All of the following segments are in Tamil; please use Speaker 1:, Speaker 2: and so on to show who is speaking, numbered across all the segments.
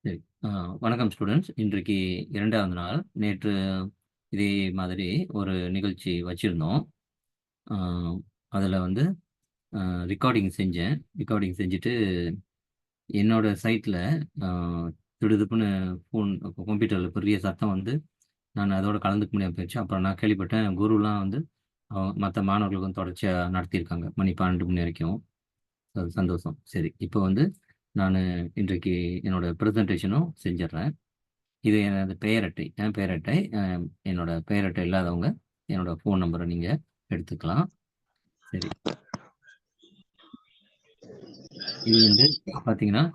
Speaker 1: சரி. வணக்கம் ஸ்டூடெண்ட்ஸ். இன்றைக்கு 2வது நாள். நேற்று இதே மாதிரி ஒரு நிகழ்ச்சி வச்சிருந்தோம். அதில் வந்து ரெக்கார்டிங் செஞ்சேன். ரெக்கார்டிங் செஞ்சுட்டு என்னோட சைட்டில் திடுதுப்புன்னு ஃபோன் கம்ப்யூட்டரில் பெரிய சத்தம் வந்து நான் அதோட கலந்துக்க முடியாமல் போயிடுச்சு. அப்புறம் நான் கேள்விப்பட்டேன் குருலாம் வந்து மற்ற மாணவர்களுக்கு வந்து தொடர்ச்சியாக நடத்தியிருக்காங்க மணி 12 மணி வரைக்கும். அது சந்தோஷம். சரி, இப்போ வந்து நான் இன்றைக்கு என்னோட ப்ரெசன்டேஷனும் செஞ்சிடுறேன். இது எனது பெயர் அட்டை. என் பெயர் அட்டை. என்னோட பெயர் அட்டை இல்லாதவங்க என்னோட ஃபோன் நம்பரை நீங்கள் எடுத்துக்கலாம். சரி, இது வந்து பார்த்தீங்கன்னா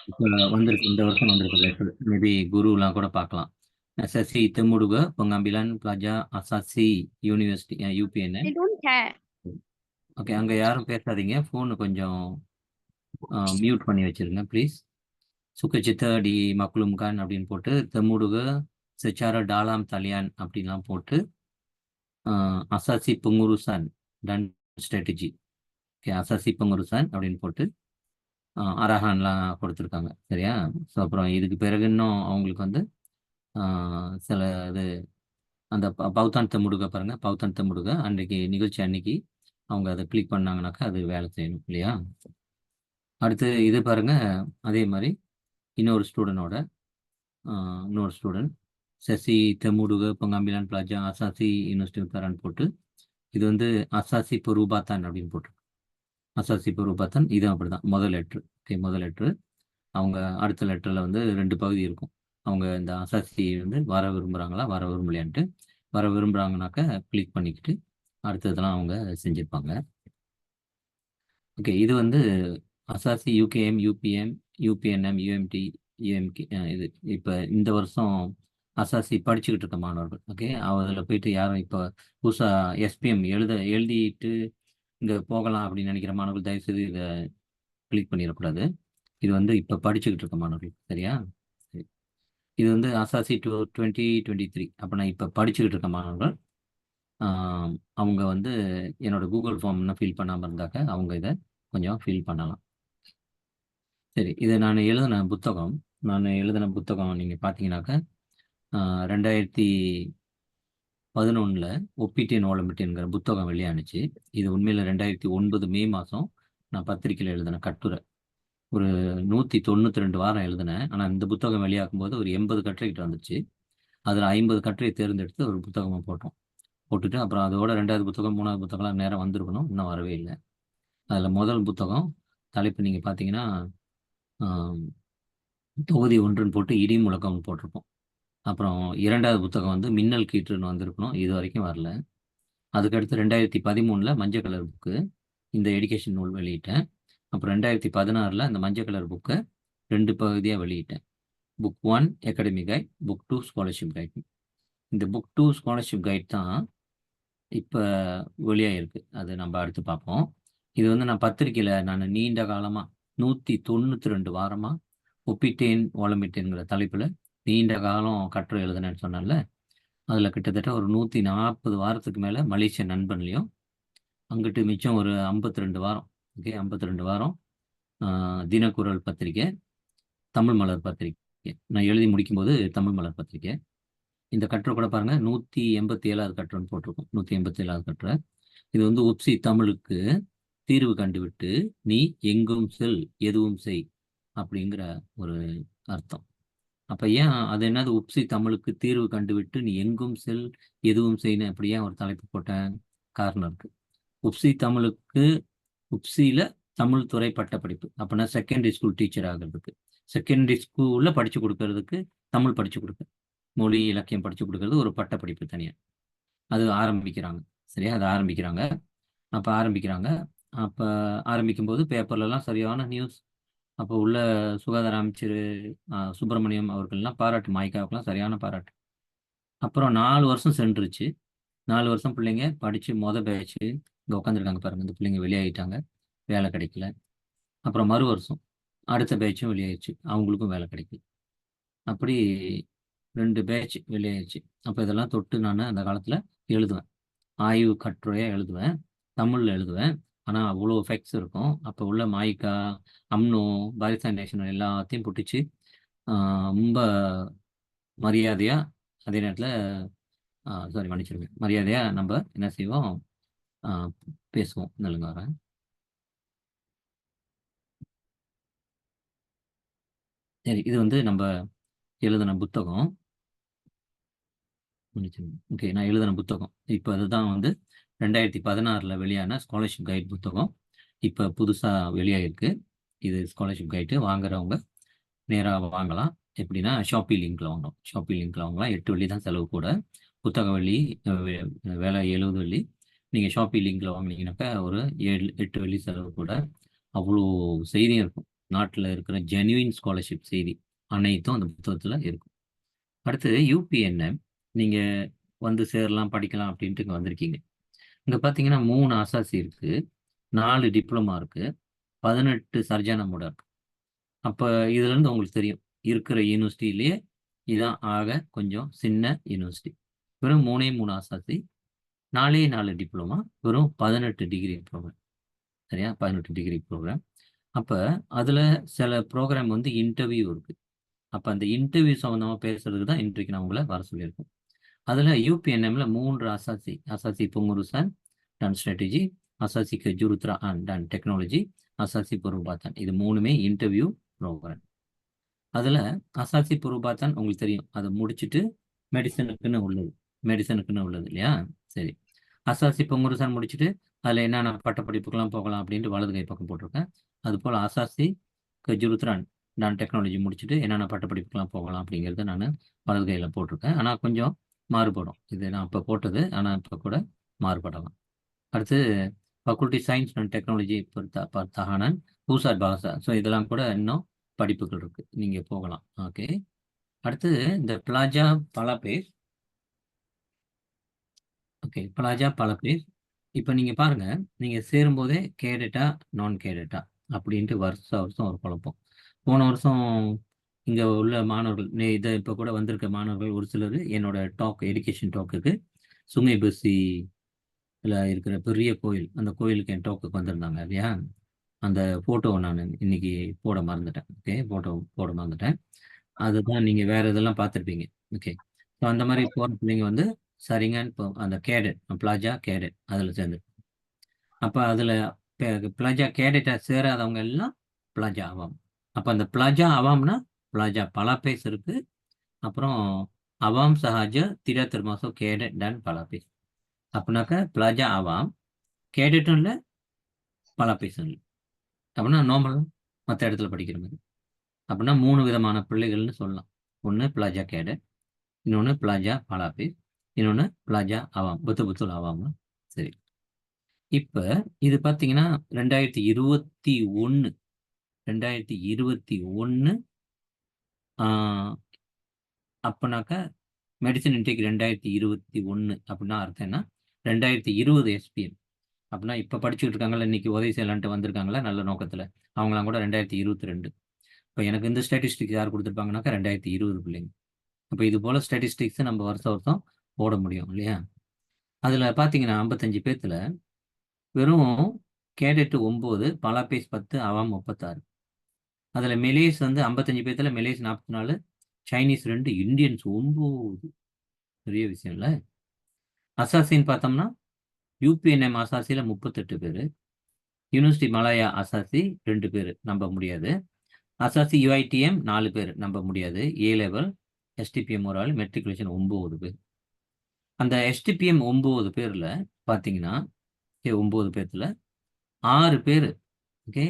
Speaker 1: இப்போ வந்திருக்கு, இந்த வருஷம் வந்திருக்கு லெட்டர். மேபி குருலாம் கூட பார்க்கலாம். SSC தெம்முடுக பொங்காம்பிலான் பிளாஜா அசாசி university UPN.
Speaker 2: They don't care.
Speaker 1: Okay, அங்கே யாரும் பேசாதீங்க. ஃபோனு கொஞ்சம் மியூட் பண்ணி வச்சிருங்க ப்ளீஸ். சுக்கச்சித்த டி மக்ளும்கான் அப்படின்னு போட்டு தெம்முடுக செச்சார டாலாம் தலியான் அப்படின்லாம் போட்டு அசாசி புங்குருசான் டன் ஸ்ட்ராட்டஜி. ஓகே, அசாசி புங்குருசான் அப்படின்னு போட்டு அரஹான்லாம் கொடுத்துருக்காங்க. சரியா? ஸோ அப்புறம் இதுக்கு பிறகு இன்னும் அவங்களுக்கு வந்து சில இது அந்த பௌத்தானத்தை முடுக பாருங்க, பௌத்தானத்தை முடுக அன்றைக்கு நிகழ்ச்சி அன்னைக்கு அவங்க அதை கிளிக் பண்ணாங்கனாக்கா அது வேலை செய்யணும் இல்லையா? அடுத்து இது பாருங்க, அதே மாதிரி இன்னொரு ஸ்டூடெண்ட் சசி தெமுடுக பொங்காம்பிலான் பிளாஜா அசாசி யூனிவர்சிட்டி உத்தரான்னு போட்டு இது வந்து அசாசி பொரூபாத்தான் அப்படின்னு போட்டு அசாசி பொரூபாத்தான். இதுவும் அப்படிதான் முதல் லெட்ரு. ஓகே, முதல் லெட்ரு. அவங்க அடுத்த லெட்டரில் வந்து 2 பகுதி இருக்கும். அவங்க இந்த அசாசி வந்து வர விரும்புகிறாங்களா வர விரும்பலையான்ட்டு. வர விரும்புகிறாங்கனாக்கா கிளிக் பண்ணிக்கிட்டு அடுத்ததெல்லாம் அவங்க செஞ்சுருப்பாங்க. ஓகே, இது வந்து அசாசி UKM UPM UPNM UMT UMK. இது இப்போ இந்த வருஷம் அசாசி படிச்சுக்கிட்டு இருக்க மாணவர்கள். ஓகே, அதில் போயிட்டு யாரும் இப்போ புதுசாக SPM எழுதிட்டு இங்கே போகலாம் அப்படின்னு நினைக்கிற மாணவர்கள் தயவுசெய்து இதை கிளிக் பண்ணிடக்கூடாது. இது வந்து இப்போ படிச்சுக்கிட்டு இருக்க மாணவர்கள். சரியா? சரி, இது வந்து அசாசி 2023. அப்போ நான் இப்போ படிச்சுக்கிட்டு இருக்க மாணவர்கள் அவங்க வந்து என்னோட கூகுள் ஃபார்ம் இன்னும் ஃபில் பண்ணாமல் இருந்தாக்க அவங்க இதை கொஞ்சம் ஃபில் பண்ணலாம். சரி, இதை நான் எழுதின புத்தகம் நீங்கள் பார்த்தீங்கன்னாக்க 2011 ஒப்பீட்டியன் ஓலம்பிட்டியன்கிற புத்தகம் வெளியானுச்சு. இது உண்மையில் 2009 மே மாதம் நான் பத்திரிக்கையில் எழுதின கட்டுரை. ஒரு 192 வாரம் எழுதினேன். ஆனால் இந்த புத்தகம் வெளியாகும் போது ஒரு 80 கட்டுரைக்கிட்ட வந்துச்சு. அதில் 50 கட்டுரையை தேர்ந்தெடுத்து ஒரு புத்தகமாக போட்டுட்டு அப்புறம் அதோட 2வது புத்தகம் 3வது புத்தகம்லாம் நேரம் வந்திருக்கணும், இன்னும் வரவே இல்லை. அதில் முதல் புத்தகம் தலைப்பு நீங்கள் பார்த்தீங்கன்னா தொகுதி 1ன்னு போட்டு இடி முழக்கம்னு போட்டிருப்போம். அப்புறம் 2வது புத்தகம் வந்து மின்னல் கீற்றுன்னு வந்திருக்கணும், இது வரைக்கும் வரல. அதுக்கடுத்து 2013 மஞ்சள் கலர் புக்கு இந்த எடிகேஷன் நூல் வெளியிட்டேன். அப்புறம் 2016 அந்த மஞ்சள் கலர் புக்கை 2 பகுதியாக வெளியிட்டேன். Book 1 academic guide, book 2 scholarship guide. இந்த புக் 2 ஸ்காலர்ஷிப் கைட் தான் இப்போ வெளியாகிருக்கு. அது நம்ம அடுத்து பார்ப்போம். இது வந்து நான் பத்திரிக்கையில் நான் நீண்ட காலமாக 192 வாரமாக ஒப்பிட்டேன் ஓலமிட்டேன்கிற தலைப்பில் நீண்ட காலம் கட்டுரை எழுதுனேன்னு சொன்னால அதில் கிட்டத்தட்ட ஒரு 140 வாரத்துக்கு மேலே மலேசிய நண்பன்லையும் அங்கிட்டு மிச்சம் ஒரு 52 வாரம். ஓகே, 52 வாரம் தினக்குரல் பத்திரிக்கை, தமிழ் மலர் பத்திரிக்கை. நான் எழுதி முடிக்கும்போது தமிழ் மலர் பத்திரிக்கை. இந்த கட்டுரை கூட பாருங்க, 187வது கட்டுரைன்னு போட்டிருக்கோம். 187வது கட்டுரை. இது வந்து உப்சி தமிழுக்கு தீர்வு கண்டுவிட்டு நீ எங்கும் செல் எதுவும் செய் அப்படிங்கிற ஒரு அர்த்தம். அப்ப ஏன் அது என்னது உப்சி தமிழுக்கு தீர்வு கண்டுவிட்டு நீ எங்கும் செல் எதுவும் செய்யணும் அப்படி ஏன் ஒரு தலைப்பு போட்டேன்? காரணம் இருக்கு. உப்சியில தமிழ் துறை பட்டப்படிப்பு அப்படின்னா செகண்டரி ஸ்கூல் டீச்சர் ஆகிறதுக்கு, செகண்டரி ஸ்கூல்ல படிச்சு கொடுக்கறதுக்கு தமிழ் படிச்சு கொடுக்க, மொழி இலக்கியம் படிச்சு கொடுக்கறது ஒரு பட்டப்படிப்பு தனியாக அது ஆரம்பிக்கிறாங்க. சரியா? அது ஆரம்பிக்கிறாங்க. அப்போ ஆரம்பிக்கும்போது பேப்பர்லலாம் சரியான நியூஸ். அப்போ உள்ள சுகாதார அமைச்சர் சுப்பிரமணியம் அவர்கள்லாம் பாராட்டு, மாய்க்காவுக்கெல்லாம் சரியான பாராட்டு. அப்புறம் 4 வருஷம் சென்றுச்சு. 4 வருஷம் பிள்ளைங்க படித்து பேட்ச் இங்கே உட்காந்துருக்காங்க பாருங்கள். இந்த பிள்ளைங்க வெளியாகிட்டாங்க, வேலை கிடைக்கல. அப்புறம் மறு வருஷம் அடுத்த பேட்சும் வெளியாகிடுச்சு, அவங்களுக்கும் வேலை கிடைக்கல. அப்படி 2 பேட்ச் வெளியாகிடுச்சு. அப்போ இதெல்லாம் தொட்டு நான் அந்த காலத்தில் எழுதுவேன், ஆய்வு கட்டுரையாக எழுதுவேன், தமிழில் எழுதுவேன். ஆனால் அவ்வளோ ஃபேக்ட்ஸ் இருக்கும். அப்போ உள்ள மாய்க்கா, அம்னோ, பாரிஸ்தான் நேஷனல் எல்லாத்தையும் புட்டிச்சு ரொம்ப மரியாதையாக, அதே நேரத்தில் சாரி மன்னிச்சிருங்க, மரியாதையாக நம்ம என்ன செய்வோம், பேசுவோம். நல்லுங்க வரேன். சரி, இது வந்து நம்ம எழுதின புத்தகம். மன்னிச்சிருங்க. ஓகே, நான் எழுதின புத்தகம் இப்போ அதுதான் வந்து 2016 வெளியான ஸ்காலர்ஷிப் கைட் புத்தகம். இப்போ புதுசாக வெளியாகிருக்கு. இது ஸ்காலர்ஷிப் கைடு வாங்குறவங்க நேராக வாங்கலாம். எப்படின்னா ஷாப்பி லிங்க்ல வாங்கலாம். ஷாப்பி லிங்க்ல வாங்கலாம். 8 வெள்ளி தான் செலவு கூட. புத்தக வெள்ளி வேலை 70 வெள்ளி. நீங்கள் ஷாப்பி லிங்க்ல வாங்கினீங்கன்னாக்கா ஒரு 8 வெள்ளி செலவு கூட. அவ்வளோ செய்தியும் இருக்கும். நாட்டில் இருக்கிற ஜென்யூன் ஸ்காலர்ஷிப் செய்தி அனைத்தும் அந்த புத்தகத்தில் இருக்கும். அடுத்து யூபிஎன்எம் நீங்கள் வந்து சேரலாம், படிக்கலாம் அப்படின்ட்டு இங்கே வந்திருக்கீங்க. இங்கே பார்த்தீங்கன்னா 3 அசாசி இருக்குது, 4 டிப்ளமா இருக்குது, 18 சர்ஜானமோட இருக்கு. அப்போ இதுலேருந்து உங்களுக்கு தெரியும், இருக்கிற யூனிவர்சிட்டியிலேயே இதான் ஆக கொஞ்சம் சின்ன யூனிவர்சிட்டி. வெறும் 3 அசாசி, 4 டிப்ளமா, வெறும் 18 டிகிரி ப்ரோக்ராம். சரியா? 18 டிகிரி ப்ரோக்ராம். அப்போ அதில் சில ப்ரோக்ராம் வந்து இன்டர்வியூ இருக்குது. அப்போ அந்த இன்டர்வியூ சம்மந்தமாக பேசுறதுக்கு தான் இன்றைக்கு நான் உங்களை வர சொல்லியிருக்கேன். அதில் யூபிஎன்எம்ல 3 அசாசி, அசாசி பொங்குருசான் டன் ஸ்ட்ராட்டஜி, அசாசி கஜுருத்ரா அண்ட் டன் டெக்னாலஜி, அசாசி பொருபாத்தன், இது 3மே இன்டர்வியூ ப்ரோக்ராம். அதில் அசாசி பொருபாத்தன் உங்களுக்கு தெரியும், அதை முடிச்சுட்டு மெடிசனுக்குன்னு உள்ளது இல்லையா? சரி, அசாசி பொங்குருசான் முடிச்சுட்டு அதில் என்னென்ன பட்டப்படிப்புக்கெல்லாம் போகலாம் அப்படின்ட்டு வலது கை பக்கம் போட்டிருக்கேன். அதுபோல் அசாசி கஜுருத்ரான் நான் டெக்னாலஜி முடிச்சுட்டு என்னென்ன பட்டப்படிப்புக்கெல்லாம் போகலாம் அப்படிங்கிறத நான் வலது கையில் போட்டிருக்கேன். ஆனால் கொஞ்சம் மாறுபடும். இது நான் இப்போ போட்டது, ஆனால் இப்போ கூட மாறுபடலாம். அடுத்து ஃபக்குல்ட்டி science and technology தகானன் பூசார் Bhasa. So இதெல்லாம் கூட இன்னும் படிப்புகள் இருக்குது, நீங்கள் போகலாம். ஓகே, அடுத்து இந்த பிளாஜா பலபேஸ். ஓகே, பிளாஜா பலபேஸ். இப்போ நீங்கள் பாருங்கள், நீங்கள் சேரும்போதே கேடட்டா நான் கேடட்டா அப்படின்ட்டு வருஷம் ஒரு குழப்பம். போன வருஷம் இங்கே உள்ள மாணவர்கள், இதை இப்போ கூட வந்திருக்க மாணவர்கள் ஒரு சிலர் என்னோட எஜுகேஷன் டாக்குக்கு சுங்கை பஸ்ஸில் இருக்கிற பெரிய கோயில், அந்த கோயிலுக்கு என் டாக்குக்கு வந்திருந்தாங்க இல்லையா? அந்த ஃபோட்டோவை நான் இன்னைக்கு போட மறந்துட்டேன். ஓகே, ஃபோட்டோ போட மறந்துட்டேன். அதுதான் நீங்கள் வேறு இதெல்லாம் பார்த்துருப்பீங்க. ஓகே, ஸோ அந்த மாதிரி போகிற பிள்ளைங்க வந்து சரிங்கன்னு இப்போ அந்த கேடட், பிளாஜா கேடட் அதில் சேர்ந்து, அப்போ அதில் பிளாஜா கேடட்டை சேராதவங்க எல்லாம் பிளாஜா ஆவாம். அப்போ அந்த பிளாஜா அவாம்னா பிளாஜா பலாபேஸ் இருக்கு, அப்புறம் அவாம் சஹாஜ திடா திருமாசோ கேடட் டன் பலாபேஸ். அப்படின்னாக்கா பிளாஜா அவாம் கேடட்டும் இல்லை, பலாபேஸும் இல்லை. அப்படின்னா நார்மல் மற்ற இடத்துல படிக்கிற மாதிரி. அப்படின்னா 3 விதமான பிள்ளைகள்னு சொல்லலாம். ஒன்று பிளாஜா கேடட், இன்னொன்று பிளாஜா பலாபேஸ், இன்னொன்று பிளாஜா அவாம், புத்துல் அவாம். சரி, இப்போ இது பார்த்தீங்கன்னா 2021 அப்போனாக்கா மெடிசன் இன்டேக் 2021 அப்படின்னா அர்த்தம் என்ன? 2020 எஸ்பிஎம் அப்படின்னா இப்போ படிச்சுட்டு இருக்காங்களா, இன்னைக்கு உதவி செய்யலான்ட்டு வந்திருக்காங்களா நல்ல நோக்கத்தில், அவங்களாம் கூட 2022. இப்போ எனக்கு இந்த ஸ்டாட்டிஸ்டிக்ஸ் யார் கொடுத்துருப்பாங்கனாக்கா 2020 பிள்ளைங்க. அப்போ இது போல் ஸ்டாட்டிஸ்டிக்ஸை நம்ம வருஷம் போட முடியும் இல்லையா? அதில் பார்த்தீங்கன்னா 55 பேர்த்தில் வெறும் கேடெட்டு 9, பலாபேஸ் 10, அவாம் 36. அதில் மெலேஸ் வந்து 55 பேர்த்தில் மெலேஸ் 44, சைனீஸ் 2, இந்தியன்ஸ் 9. பெரிய விஷயம் இல்லை? அசாசின்னு பார்த்தோம்னா யூபிஎன்எம் அசாசியில் 38 பேர், யூனிவர்சிட்டி மலாயா அசாசி 2 பேர், நம்ப முடியாது. அசாசி யூஐடிஎம் 4 பேர், நம்ப முடியாது. ஏ லெவல் எஸ்டிபிஎம் ஒரு ஆள், மெட்ரிகுலேஷன் 9 பேர். அந்த எஸ்டிபிஎம் 9 பேரில் பார்த்தீங்கன்னா 9 பேர்த்தில் 6 பேர், ஓகே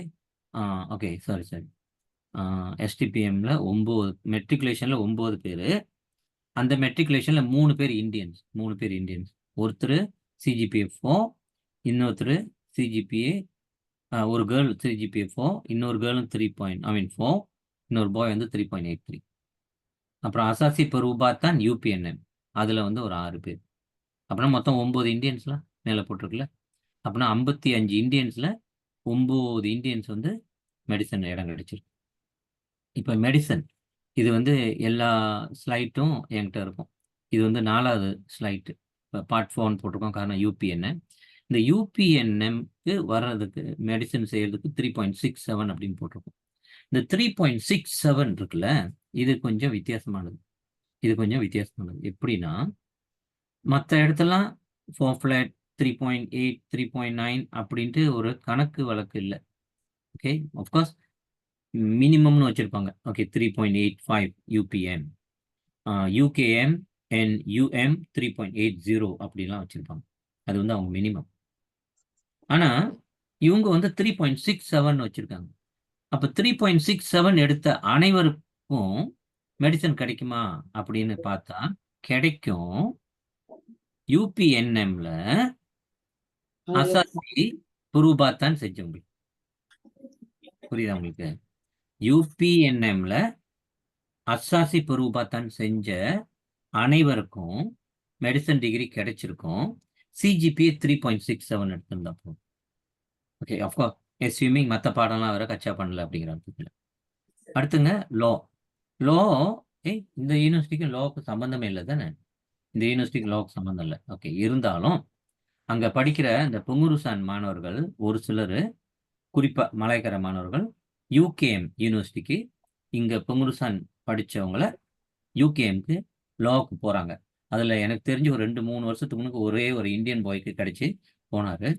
Speaker 1: ஓகே சாரி எஸ்டிபிஎம்ல 9, மெட்ரிகுலேஷனில் 9 பேர். அந்த மெட்ரிகுலேஷனில் 3 பேர் இந்தியன்ஸ். ஒருத்தர் சிஜிபிஏ 4, இன்னொருத்தர் சிஜிபிஏ, ஒரு கேர்ள் சிஜிபிஏ 4, இன்னொரு கேர்ளும் 4, இன்னொரு பாய் வந்து 3.83. அப்புறம் அசாசி பரூபாத்தான் யூபிஎன்எம், அதில் வந்து ஒரு 6 பேர். அப்படின்னா மொத்தம் 9 இந்தியன்ஸ்லாம் மேலே போட்டிருக்குல்ல. அப்படின்னா 55 இந்தியன்ஸில் 9 இந்தியன்ஸ் வந்து மெடிசன் இடம் கிடைச்சிருக்கு. இப்போ மெடிசன் இது வந்து எல்லா ஸ்லைட்டும் என்கிட்ட இருக்கும். இது வந்து 4வது ஸ்லைட்டு, இப்போ பார்ட் 4 போட்டிருக்கோம். காரணம் யூபிஎன்எம். இந்த யூபிஎன்எம்க்கு வர்றதுக்கு மெடிசன் செய்யறதுக்கு 3.67 அப்படின்னு போட்டிருக்கோம். இந்த 3.67 இருக்குல்ல, இது கொஞ்சம் வித்தியாசமானது. எப்படின்னா, மற்ற இடத்துலாம் 4 ஃபிளாட் 3.8 3.9 அப்படின்ட்டு ஒரு கணக்கு வழக்கு இல்லை. ஓகே, ஆஃப்கோர்ஸ் மினிமம்னு வச்சிருப்பாங்க. ஓகே, 3.85 யூபிஎம், யூகேஎம் அண்ட் யூஎம் 3.80 அப்படிலாம் வச்சிருப்பாங்க. அது வந்து அவங்க மினிமம். ஆனா இவங்க வந்து 3.67 வச்சிருக்காங்க. அப்ப 3.67 எடுத்த அனைவருக்கும் மெடிசன் கிடைக்குமா அப்படின்னு பார்த்தா கிடைக்கும். யூபிஎன்எம்ல அசாசி புரூபாத்தான் செஞ்சவங்க. புரியுதா உங்களுக்கு? யூபிஎன்எம்ல அசாசி புரூபாத்தான் செஞ்ச அனைவருக்கும் மெடிசன் டிகிரி கிடைச்சிருக்கும். சிஜிபிஏ 3.67 எடுத்திருந்தப்போ. ஓகே, அஃப்கோர்ஸ் எஸ்யூமிங் மற்ற பாடம்லாம் வேற கச்சா பண்ணல அப்படிங்கிற அர்த்தத்தில். அடுத்துங்க லோ. லோ இந்த யூனிவர்சிட்டிக்கும் லோவுக்கு சம்பந்தமே இல்லை தானே? இந்த யூனிவர்சிட்டிக்கு லோவுக்கு சம்பந்தம் இல்லை. ஓகே, இருந்தாலும் அங்க படிக்கிற இந்த புங்குருசான் மாணவர்கள் ஒரு சிலர், குறிப்பா மலாய்க்கர மாணவர்கள் யூகேஎம் யூனிவர்சிட்டிக்கு, இங்க புங்குருசான் படிச்சவங்கள யூகேஎம்க்கு லோவுக்கு போறாங்க. அதுல எனக்கு தெரிஞ்சு ஒரு 2-3 வருஷத்துக்கு முன்னுக்கு ஒரே ஒரு இந்தியன் பாய்க்கு கிடைச்சி போனாரு.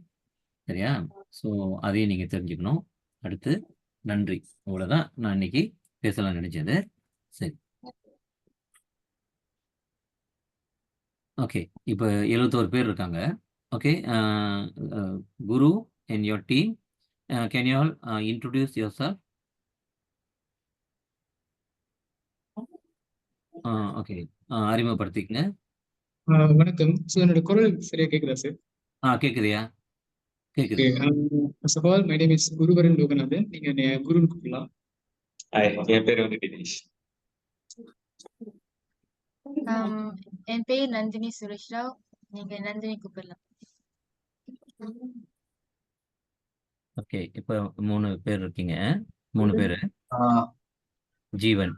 Speaker 1: சரியா? ஸோ அதையும் நீங்க தெரிஞ்சுக்கணும். அடுத்து நன்றி. அவ்வளவுதான் நான் இன்னைக்கு பேசலாம் நினைச்சது. சரி, ஓகே. இப்போ 71 பேர் இருக்காங்க. Okay, Guru and your team, can you all introduce yourself? Okay, அறிமுகப்படுத்திக்கங்க.
Speaker 2: வணக்கம் சார். என்னோட குரல் சரியா கேக்குதா சார்?
Speaker 1: கேக்குதுயா? கேக்குது.
Speaker 2: First of all my name is Guruvaran Loganathan. நீங்க என்னை குருன்னு கூப்பிடலாம்.
Speaker 3: என் பேர் வந்து தினேஷ்.
Speaker 4: என் பேர் நந்தினி சுரேஷ் ராவ். நீங்க நந்தினி கூப்பிடலாம்.
Speaker 1: ஓகே, இப்போ 3 பேர் இருக்கீங்க. 3 பேரு. ஜீவன்.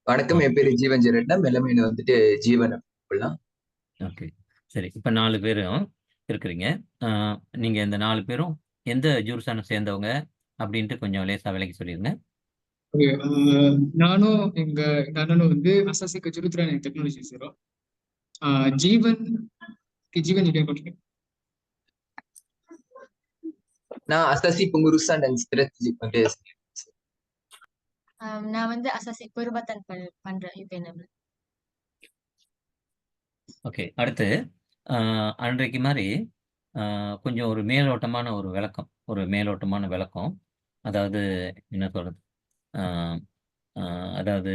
Speaker 3: வணக்கம், என் பேரு ஜீவன் ஜெரட்னம். எல்லாமே வந்துட்டு ஜீவன் கூப்பிடலாம்.
Speaker 1: ஓகே, சரி. இப்போ 4 பேரும் இருக்கிறீங்க. நீங்க இந்த 4 பேரும் எந்த ஜூரிஸ்டிக்ஷனை சேர்ந்தவங்க அப்படின்ட்டு கொஞ்சம் லேசா விலைக்கு சொல்லிருங்க.
Speaker 2: நானும் எங்க அண்ணனும் வந்து அசாசி கஜுருத்ரான் அண்ட் டெக்னாலஜி சேரும். ஜீவன் ஜீவன் நீங்க continue.
Speaker 3: நான் அசாசி புங்குருசான் அண்ட் ஸ்ட்ராட்டஜி பண்ணிட்டு.
Speaker 4: நான் வந்து அசாசி புரூபாத்தான் பண்றேன் யூபிஎன்எம்ல.
Speaker 1: ஓகே, அடுத்து அன்றைக்கு மாதிரி கொஞ்சம் ஒரு மேலோட்டமான விளக்கம். அதாவது என்ன சொல்றது, அதாவது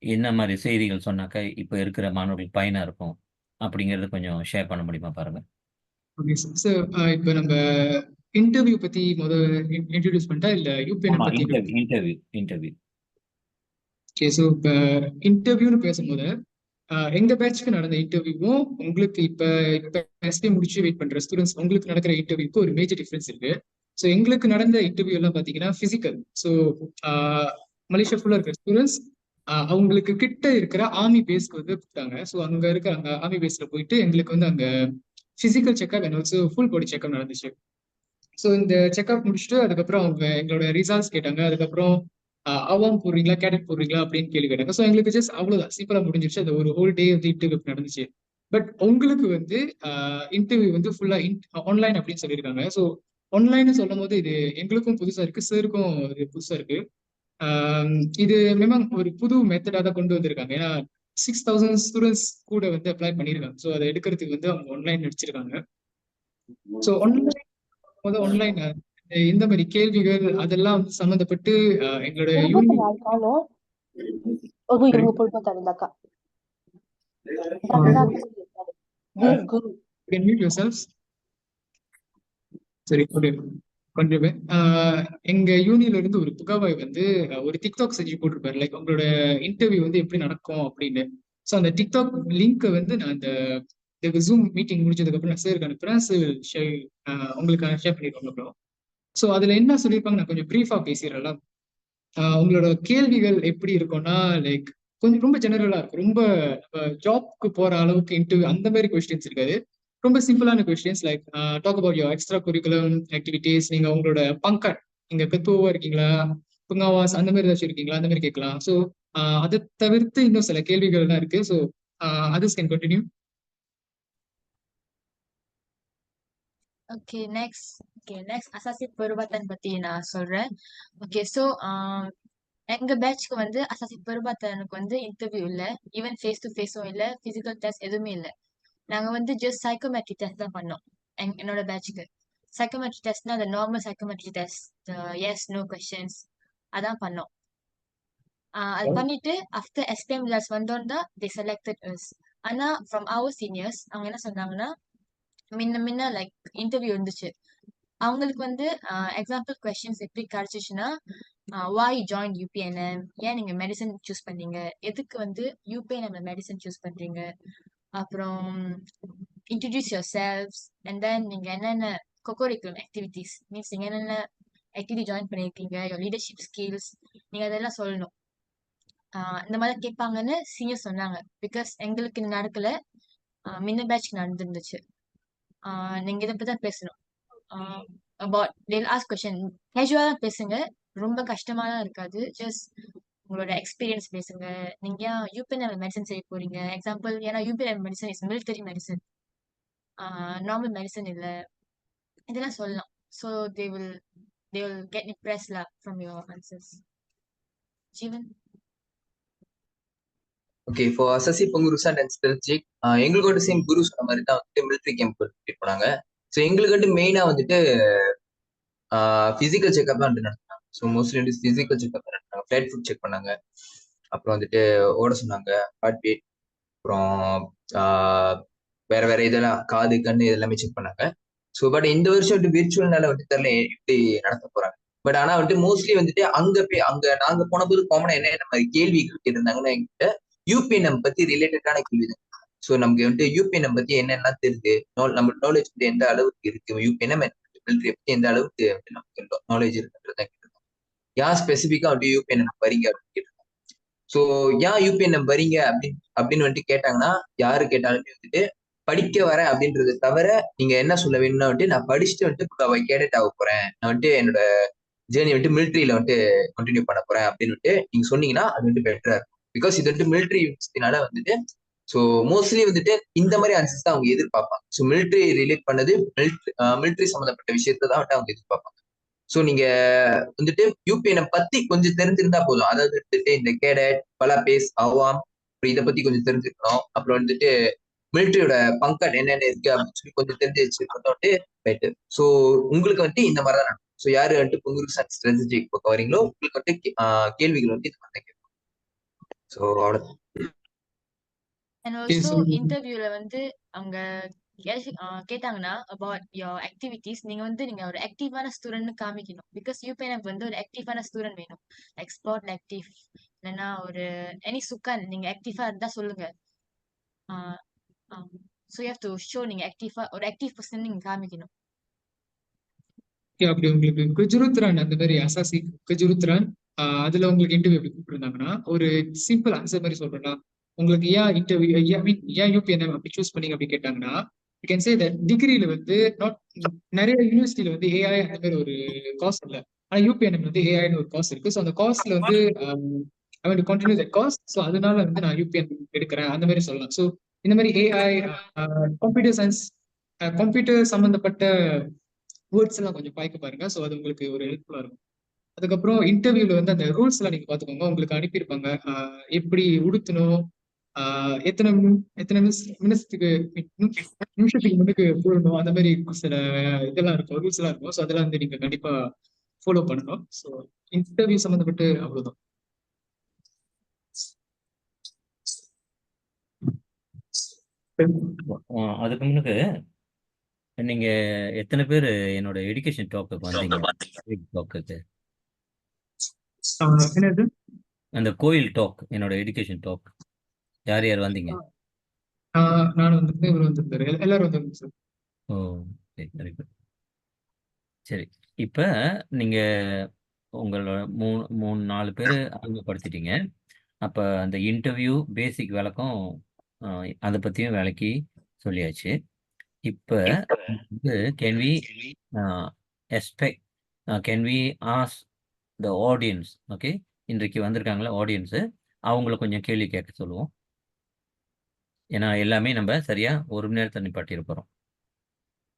Speaker 1: என்ன மாதிரி செய்திகள் சொன்னாக்க இப்போ இருக்கிற மாணவர்களுக்கு பயனா இருக்கும் அப்படிங்கிறது கொஞ்சம் ஷேர் பண்ண முடியுமா பாருங்க.
Speaker 2: Okay sir. இப்போ நம்ம இன்டர்வியூ பத்தி இன்ட்ரோடியூஸ் பண்ணிட்டா இல்ல யூபிஎன்எம் பத்தி?
Speaker 1: இன்டர்வியூ.
Speaker 2: ஓகே, ஸோ இப்போ இன்டர்வியூன்னு பேசும்போது எங்க பேட்ச்க்கு நடந்த இன்டர்வியூவும் உங்களுக்கு இப்ப எஸ்பி முடிச்சு வெயிட் பண்ற ஸ்டூடெண்ட்ஸ் உங்களுக்கு நடக்கிற இன்டர்வியூக்கு ஒரு மேஜர் டிஃபரன்ஸ் இருக்கு. ஸோ எங்களுக்கு நடந்த இன்டர்வியூ எல்லாம் பாத்தீங்கன்னா பிசிக்கல். ஸோ மலேசியா ஃபுல்லா இருக்கிற ஸ்டூடெண்ட்ஸ் அவங்களுக்கு கிட்ட இருக்கிற ஆர்மி பேஸ்க்கு வந்து கூப்பிட்டாங்க. ஸோ அங்க இருக்கிற அங்க ஆர்மி பேஸ்ல போயிட்டு எங்களுக்கு வந்து அங்க physical checkup and also full body checkup நடந்துச்சு. ஸோ இந்த செக்அப் முடிச்சுட்டு அதுக்கப்புறம் அவங்க எங்களோட ரிசல்ட்ஸ் கேட்டாங்க. அதுக்கப்புறம் அவாம் போடுறீங்களா கேடட் போடுறீங்களா அப்படின்னு கேள்வி கேட்டாங்க. ஸோ எங்களுக்கு ஜஸ்ட் அவ்வளவுதான், சிம்பிளா முடிஞ்சிருச்சு. அது ஒரு ஹோல் டே வந்து இன்டர்வியூ நடந்துச்சு. பட் உங்களுக்கு வந்து இன்டர்வியூ வந்து ஃபுல்லா ஆன்லைன் அப்படின்னு சொல்லியிருக்காங்க. ஸோ ஆன்லைன் சொல்லும் போது இது எங்களுக்கும் புதுசா இருக்கு, சாருக்கும் இது புதுசா இருக்கு. இது மேம் ஒரு புது மெத்தடா தான் கொண்டு வந்திருக்காங்க. ஏன்னா 6000 ஸ்டூடெண்ட்ஸ் கூட வந்து அப்ளை பண்ணியிருக்காங்க. ஸோ அதை எடுக்கிறதுக்கு வந்து அவங்க ஆன்லைன் நடிச்சிருக்காங்க. ஸோ ஆன்லைன் இந்த மாதிரி கேள்விகள் அதெல்லாம் சம்பந்தப்பட்டு எங்களோட சரி கொஞ்சம் எங்க யூனியன்ல இருந்து ஒரு புகாவாய் வந்து ஒரு டிக்டாக் செஞ்சு போட்டிருப்பாரு, லைக் உங்களோட இன்டர்வியூ வந்து எப்படி நடக்கும் அப்படின்னு. ஸோ அந்த டிக்டாக் லிங்க் வந்து நான் இந்த ஜூம் மீட்டிங் முடிச்சதுக்கு அப்புறம் நான் சாருக்கு அனுப்புறேன். சார் உங்களுக்கு ஷேர் பண்ணிருக்கோம் அப்புறம். ஸோ அதுல என்ன சொல்லியிருப்பாங்க நான் கொஞ்சம் பிரீஃபா பேசிடுறேன். உங்களோட கேள்விகள் எப்படி இருக்கும்னா லைக் கொஞ்சம் ரொம்ப ஜெனரலா இருக்கும். ரொம்ப ஜாப்க்கு போற அளவுக்கு இன்டர்வியூ அந்த மாதிரி கொஸ்டின்ஸ் இருக்காது. ரொம்ப சிம்பிளான questions like talk about your extra curriculum activities. நீங்க உங்களோட பங்கட், நீங்க பெத்துவா இருக்கீங்களா, புங்காவாஸ் அந்த மாதிரி ஏதாச்சும் இருக்கீங்களா? அந்த மாதிரி கேட்கலாம். ஸோ அதை தவிர்த்து இன்னும் சில கேள்விகள்லாம் இருக்கு. So others can continue.
Speaker 4: Next அசாசி பெருபாத்தன் பத்தி நான் சொல்றேன். ஓகே ஸோ எங்க பேட்ச்க்கு வந்து அசாசி பெருபாத்தனுக்கு வந்து இன்டர்வியூ இல்ல, ஈவன் ஃபேஸ் டு ஃபேஸும் இல்ல, பிசிக்கல் டெஸ்ட் எதுவுமே இல்ல. நாங்க வந்து ஜஸ்ட் சைக்கோமெட்ரி டெஸ்ட் தான் பண்ணோம் என்னோட பேட்ச்க்கு. சைக்கோமெட்ரி டெஸ்ட்னா அந்த normal psychometry test, yes no questions அதான் பண்ணோம். அது பண்ணிட்டு ஆஃப்டர் எஸ்பிஎம் ரிசல்ட்ஸ் வந்தோன்னு தான் தே செலக்டட் அஸ். ஆனா ஃப்ரம் அவர் சீனியர்ஸ் அவங்க என்ன சொன்னாங்கன்னா, முன்ன லைக் இன்டர்வியூ இருந்துச்சு. அவங்களுக்கு வந்து எக்ஸாம்பிள் கொஸ்டின்ஸ் எப்படி கிடைச்சிச்சுன்னா, why join UPNM, ஏன் நீங்க மெடிசன் சூஸ் பண்ணீங்க, எதுக்கு வந்து UPNM மெடிசன் சூஸ் பண்றீங்க, அப்புறம் introduce your selves, and then நீங்க என்னென்ன கோகோரிக்குலம் ஆக்டிவிட்டிஸ் மீன்ஸ் நீங்க என்னென்ன ஆக்டிவிட்டி ஜாயின் பண்ணியிருக்கீங்க, யோர் லீடர்ஷிப் ஸ்கில்ஸ், நீங்க அதெல்லாம் சொல்லணும். இந்த மாதிரி கேட்பாங்கன்னு சீனியர் சொன்னாங்க. பிகாஸ் எங்களுக்கு இது நடக்கல, முன்ன பேட்ச்க்கு நடந்துருந்துச்சு. நீங்க இதை பத்தி தான் பேசணும். அபவுட் they'll ask question, கேஷுவலா பேசுங்க, ரொம்ப கஷ்டமாலாம் இருக்காது. ஜஸ்ட் உங்களோட எக்ஸ்பீரியன்ஸ் பேசுங்க. நீங்க ஏன் யூபிஎன்எம் மெடிசன் செய்ய போறீங்க, எக்ஸாம்பிள் ஏன்னா UPNM medicine is military medicine, normal medicine இல்ல, இதெல்லாம் சொல்லலாம். So they will get impressed lah from your answers. Jeevan.
Speaker 3: Okay, for அசசி பொங்குருஸ் அண்ட் ஸ்ட்ராட்டஜிக் எங்களுக்கு வந்து சேம் குரு சொன்ன மாதிரி தான் வந்துட்டு மிலிட்ரி கேம்ப் கூட்டிட்டு போனாங்க. ஸோ எங்களுக்கு வந்து மெயினா வந்துட்டு பிசிக்கல் செக்அப் தான் நடத்தினாங்க. ஸோ மோஸ்ட்லி வந்து பிசிக்கல் செக்அப் தான் நடத்தினாங்க. ஃபிளைட் ஃபுட் செக் பண்ணாங்க, அப்புறம் வந்துட்டு ஓட சொன்னாங்க, ஹார்ட் பீட், அப்புறம் வேற வேற இதெல்லாம் காது கண்ணு இதெல்லாமே செக் பண்ணாங்க. ஸோ பட் இந்த வருஷம் வந்து விர்ச்சுவல்னால வந்து தெரியல எப்படி நடத்த போறாங்க. பட் ஆனா வந்துட்டு மோஸ்ட்லி வந்துட்டு அங்க நாங்க போன போது காமனா என்ன மாதிரி கேள்விகள் கேட்டிருந்தாங்கன்னா எங்கிட்ட யூபிஎன்எம் பத்தி ரிலேட்டடான கேள்வி தான். ஸோ நமக்கு வந்துட்டு யூபிஎன்எம் பத்தி என்னென்ன தெரியுது, நம்ம நாலேஜ் வந்து எந்த அளவுக்கு இருக்கு, யூபிஎன்எம் மிலிட்டரி பத்தி எந்த அளவுக்கு நமக்கு நாலேஜ் இருக்குன்றதான் கேட்டிருந்தோம். ஏன் ஸ்பெசிஃபிக்கா வந்துட்டு யூபிஎன்எம் வரீங்க அப்படின்னு கேட்டிருந்தோம். ஸோ ஏன் யூபிஎன்எம் வரீங்க அப்படின்னு வந்துட்டு கேட்டாங்கன்னா, யாரு கேட்டாலுமே வந்துட்டு படிக்க வரேன் அப்படின்றத தவிர நீங்க என்ன சொல்ல வேணும்னா வந்துட்டு நான் படிச்சுட்டு வந்துட்டு கேடட் ஆக போறேன், நான் வந்துட்டு என்னோட ஜேர்னி வந்துட்டு மிலிட்ரியில வந்துட்டு கண்டினியூ பண்ண போறேன் அப்படின்னு வந்துட்டு நீங்க சொன்னீங்கன்னா அது வந்துட்டு பெட்டரா இருக்கும். பிகாஸ் இது வந்துட்டு மிலிட்ரி யூனிவர்சிட்டினால வந்துட்டு ஸோ மோஸ்ட்லி வந்துட்டு இந்த மாதிரி ஆன்சர்ஸ் தான் அவங்க எதிர்பார்ப்பாங்க. ஸோ மிலிட்ரி ரிலேட் பண்ணது மிலிட்ரி சம்மந்தப்பட்ட விஷயத்தை தான் வந்துட்டு அவங்க எதிர்பார்ப்பாங்க. ஸோ நீங்க வந்துட்டு யூபிஎன்எம் பத்தி கொஞ்சம் தெரிஞ்சிருந்தா போதும். அதாவது வந்துட்டு இந்த கேடட், பலாபேஸ், அவாம் இதை பத்தி கொஞ்சம் தெரிஞ்சுக்கணும். அப்புறம் வந்துட்டு மிலிட்ரியோட பங்கட் என்னென்ன இருக்கு அப்படின்னு சொல்லி கொஞ்சம் தெரிஞ்சு வச்சுக்கிட்டு பெட்டர். ஸோ உங்களுக்கு வந்துட்டு இந்த மாதிரி தான் நடக்கும். ஸோ யாரு வந்துட்டு பொங்குருஸ் அண்ட் ஸ்ட்ராட்டஜிக் பக்கம் வரீங்களோ உங்களுக்கு வந்துட்டு கேள்விகள் வந்து இது மாதிரி கேட்கும். ஸோ அவ்வளோதான்.
Speaker 4: அண்ட் ஆல்சோ இன்டர்வியூல வந்து அவங்க கேட்டாங்கன்னா அபவுட் யோர் ஆக்டிவிட்டிஸ், நீங்க ஒரு ஆக்டிவான ஸ்டூடெண்ட் காமிக்கணும். பிகாஸ் யூபிஎன்எம் வந்து ஒரு ஆக்டிவான ஸ்டூடெண்ட் வேணும், லைக் ஸ்போர்ட் ஆக்டிவ், இல்லைன்னா ஒரு எனி சுக்கான் நீங்க ஆக்டிவா இருந்தா சொல்லுங்க. So you have to show நீங்க ஒரு ஆக்டிவ் பர்சன் நீங்க காமிக்கணும்.
Speaker 2: அப்படி உங்களுக்கு குஜருத்ரான் அந்த மாதிரி அசாசி குஜருத்ரான் அதுல உங்களுக்கு இன்டர்வியூ எப்படி கூப்பிட்டுருந்தாங்கன்னா ஒரு சிம்பிள் ஆன்சர் மாதிரி சொல்றேன்னா, உங்களுக்கு ஏன் இன்டர்வியூ ஏன் யூபிஎன்எம் அப்படி சூஸ் பண்ணீங்க அப்படி கேட்டாங்கன்னா, யூ கேன் சே தட் டிகிரியில வந்து நிறைய யூனிவர்சிட்டியில வந்து ஏஐ அந்த மாதிரி ஒரு காஸ்ட் இல்லை, ஆனா யூபிஎன்எம் வந்து ஏஐன்னு ஒரு காஸ்ட் இருக்கு. ஸோ அந்த காஸ்ட்ல வந்து I want to continue that cost, so அதனால வந்து நான் யூபிஎன் எடுக்கிறேன் அந்த மாதிரி சொல்லலாம். ஸோ இந்த மாதிரி ஏஐ, கம்ப்யூட்டர் சயின்ஸ், கம்ப்யூட்டர் சம்பந்தப்பட்ட வேர்ட்ஸ் எல்லாம் கொஞ்சம் பாய்க்க பாருங்க. ஸோ அது உங்களுக்கு ஒரு ஹெல்ப்ஃபுல்லா இருக்கும். அதுக்கப்புறம் இன்டர்வியூல வந்து அந்த ரூல்ஸ் எல்லாம் நீங்க பாத்துக்கோங்க. உங்களுக்கு அனுப்பியிருப்பாங்க எப்படி உடுத்தணும், எத்தனை நிமிஷத்துக்கு முன்னுக்கு போடணும், அந்த மாதிரி சில இதெல்லாம் இருக்கும், ரூல்ஸ் எல்லாம் இருக்கும். ஸோ அதெல்லாம் வந்து நீங்க கண்டிப்பா ஃபாலோ பண்ணணும். ஸோ இன்டர்வியூ சம்மந்தப்பட்டு அவ்வளவுதான்.
Speaker 1: அதுக்கு முன்னுக்கு நீங்க எத்தனை பேர் என்னோட எஜுகேஷன் டாக்குக்கு வந்தீங்க? டாக்குக்கு
Speaker 2: என்னது
Speaker 1: அந்த கோயில் டாக், என்னோட எஜுகேஷன் டாக் யார் யார் வந்தீங்க?
Speaker 2: நான் வந்து இவர் வந்திருந்தாரு, எல்லாரும் வந்திருந்தாங்க சார்.
Speaker 1: ஓ சரி, வெரி குட். சரி, இப்போ நீங்கள் உங்களோட மூணு 4 பேர் அறிமுகப்படுத்திட்டீங்க. அப்போ அந்த இன்டர்வியூ பேசிக் விளக்கம் அதை பற்றியும் விளக்கி சொல்லியாச்சு. இப்போ வந்து can we expect, can we ask the audience. Okay, இன்றைக்கு வந்திருக்காங்களா ஆடியன்ஸு, அவங்கள கொஞ்சம் கேள்வி கேட்க சொல்லுவோம். ஏன்னா எல்லாமே நம்ம சரியா 1 மணி நேரத்தை நிப்பாட்டிட போகிறோம்.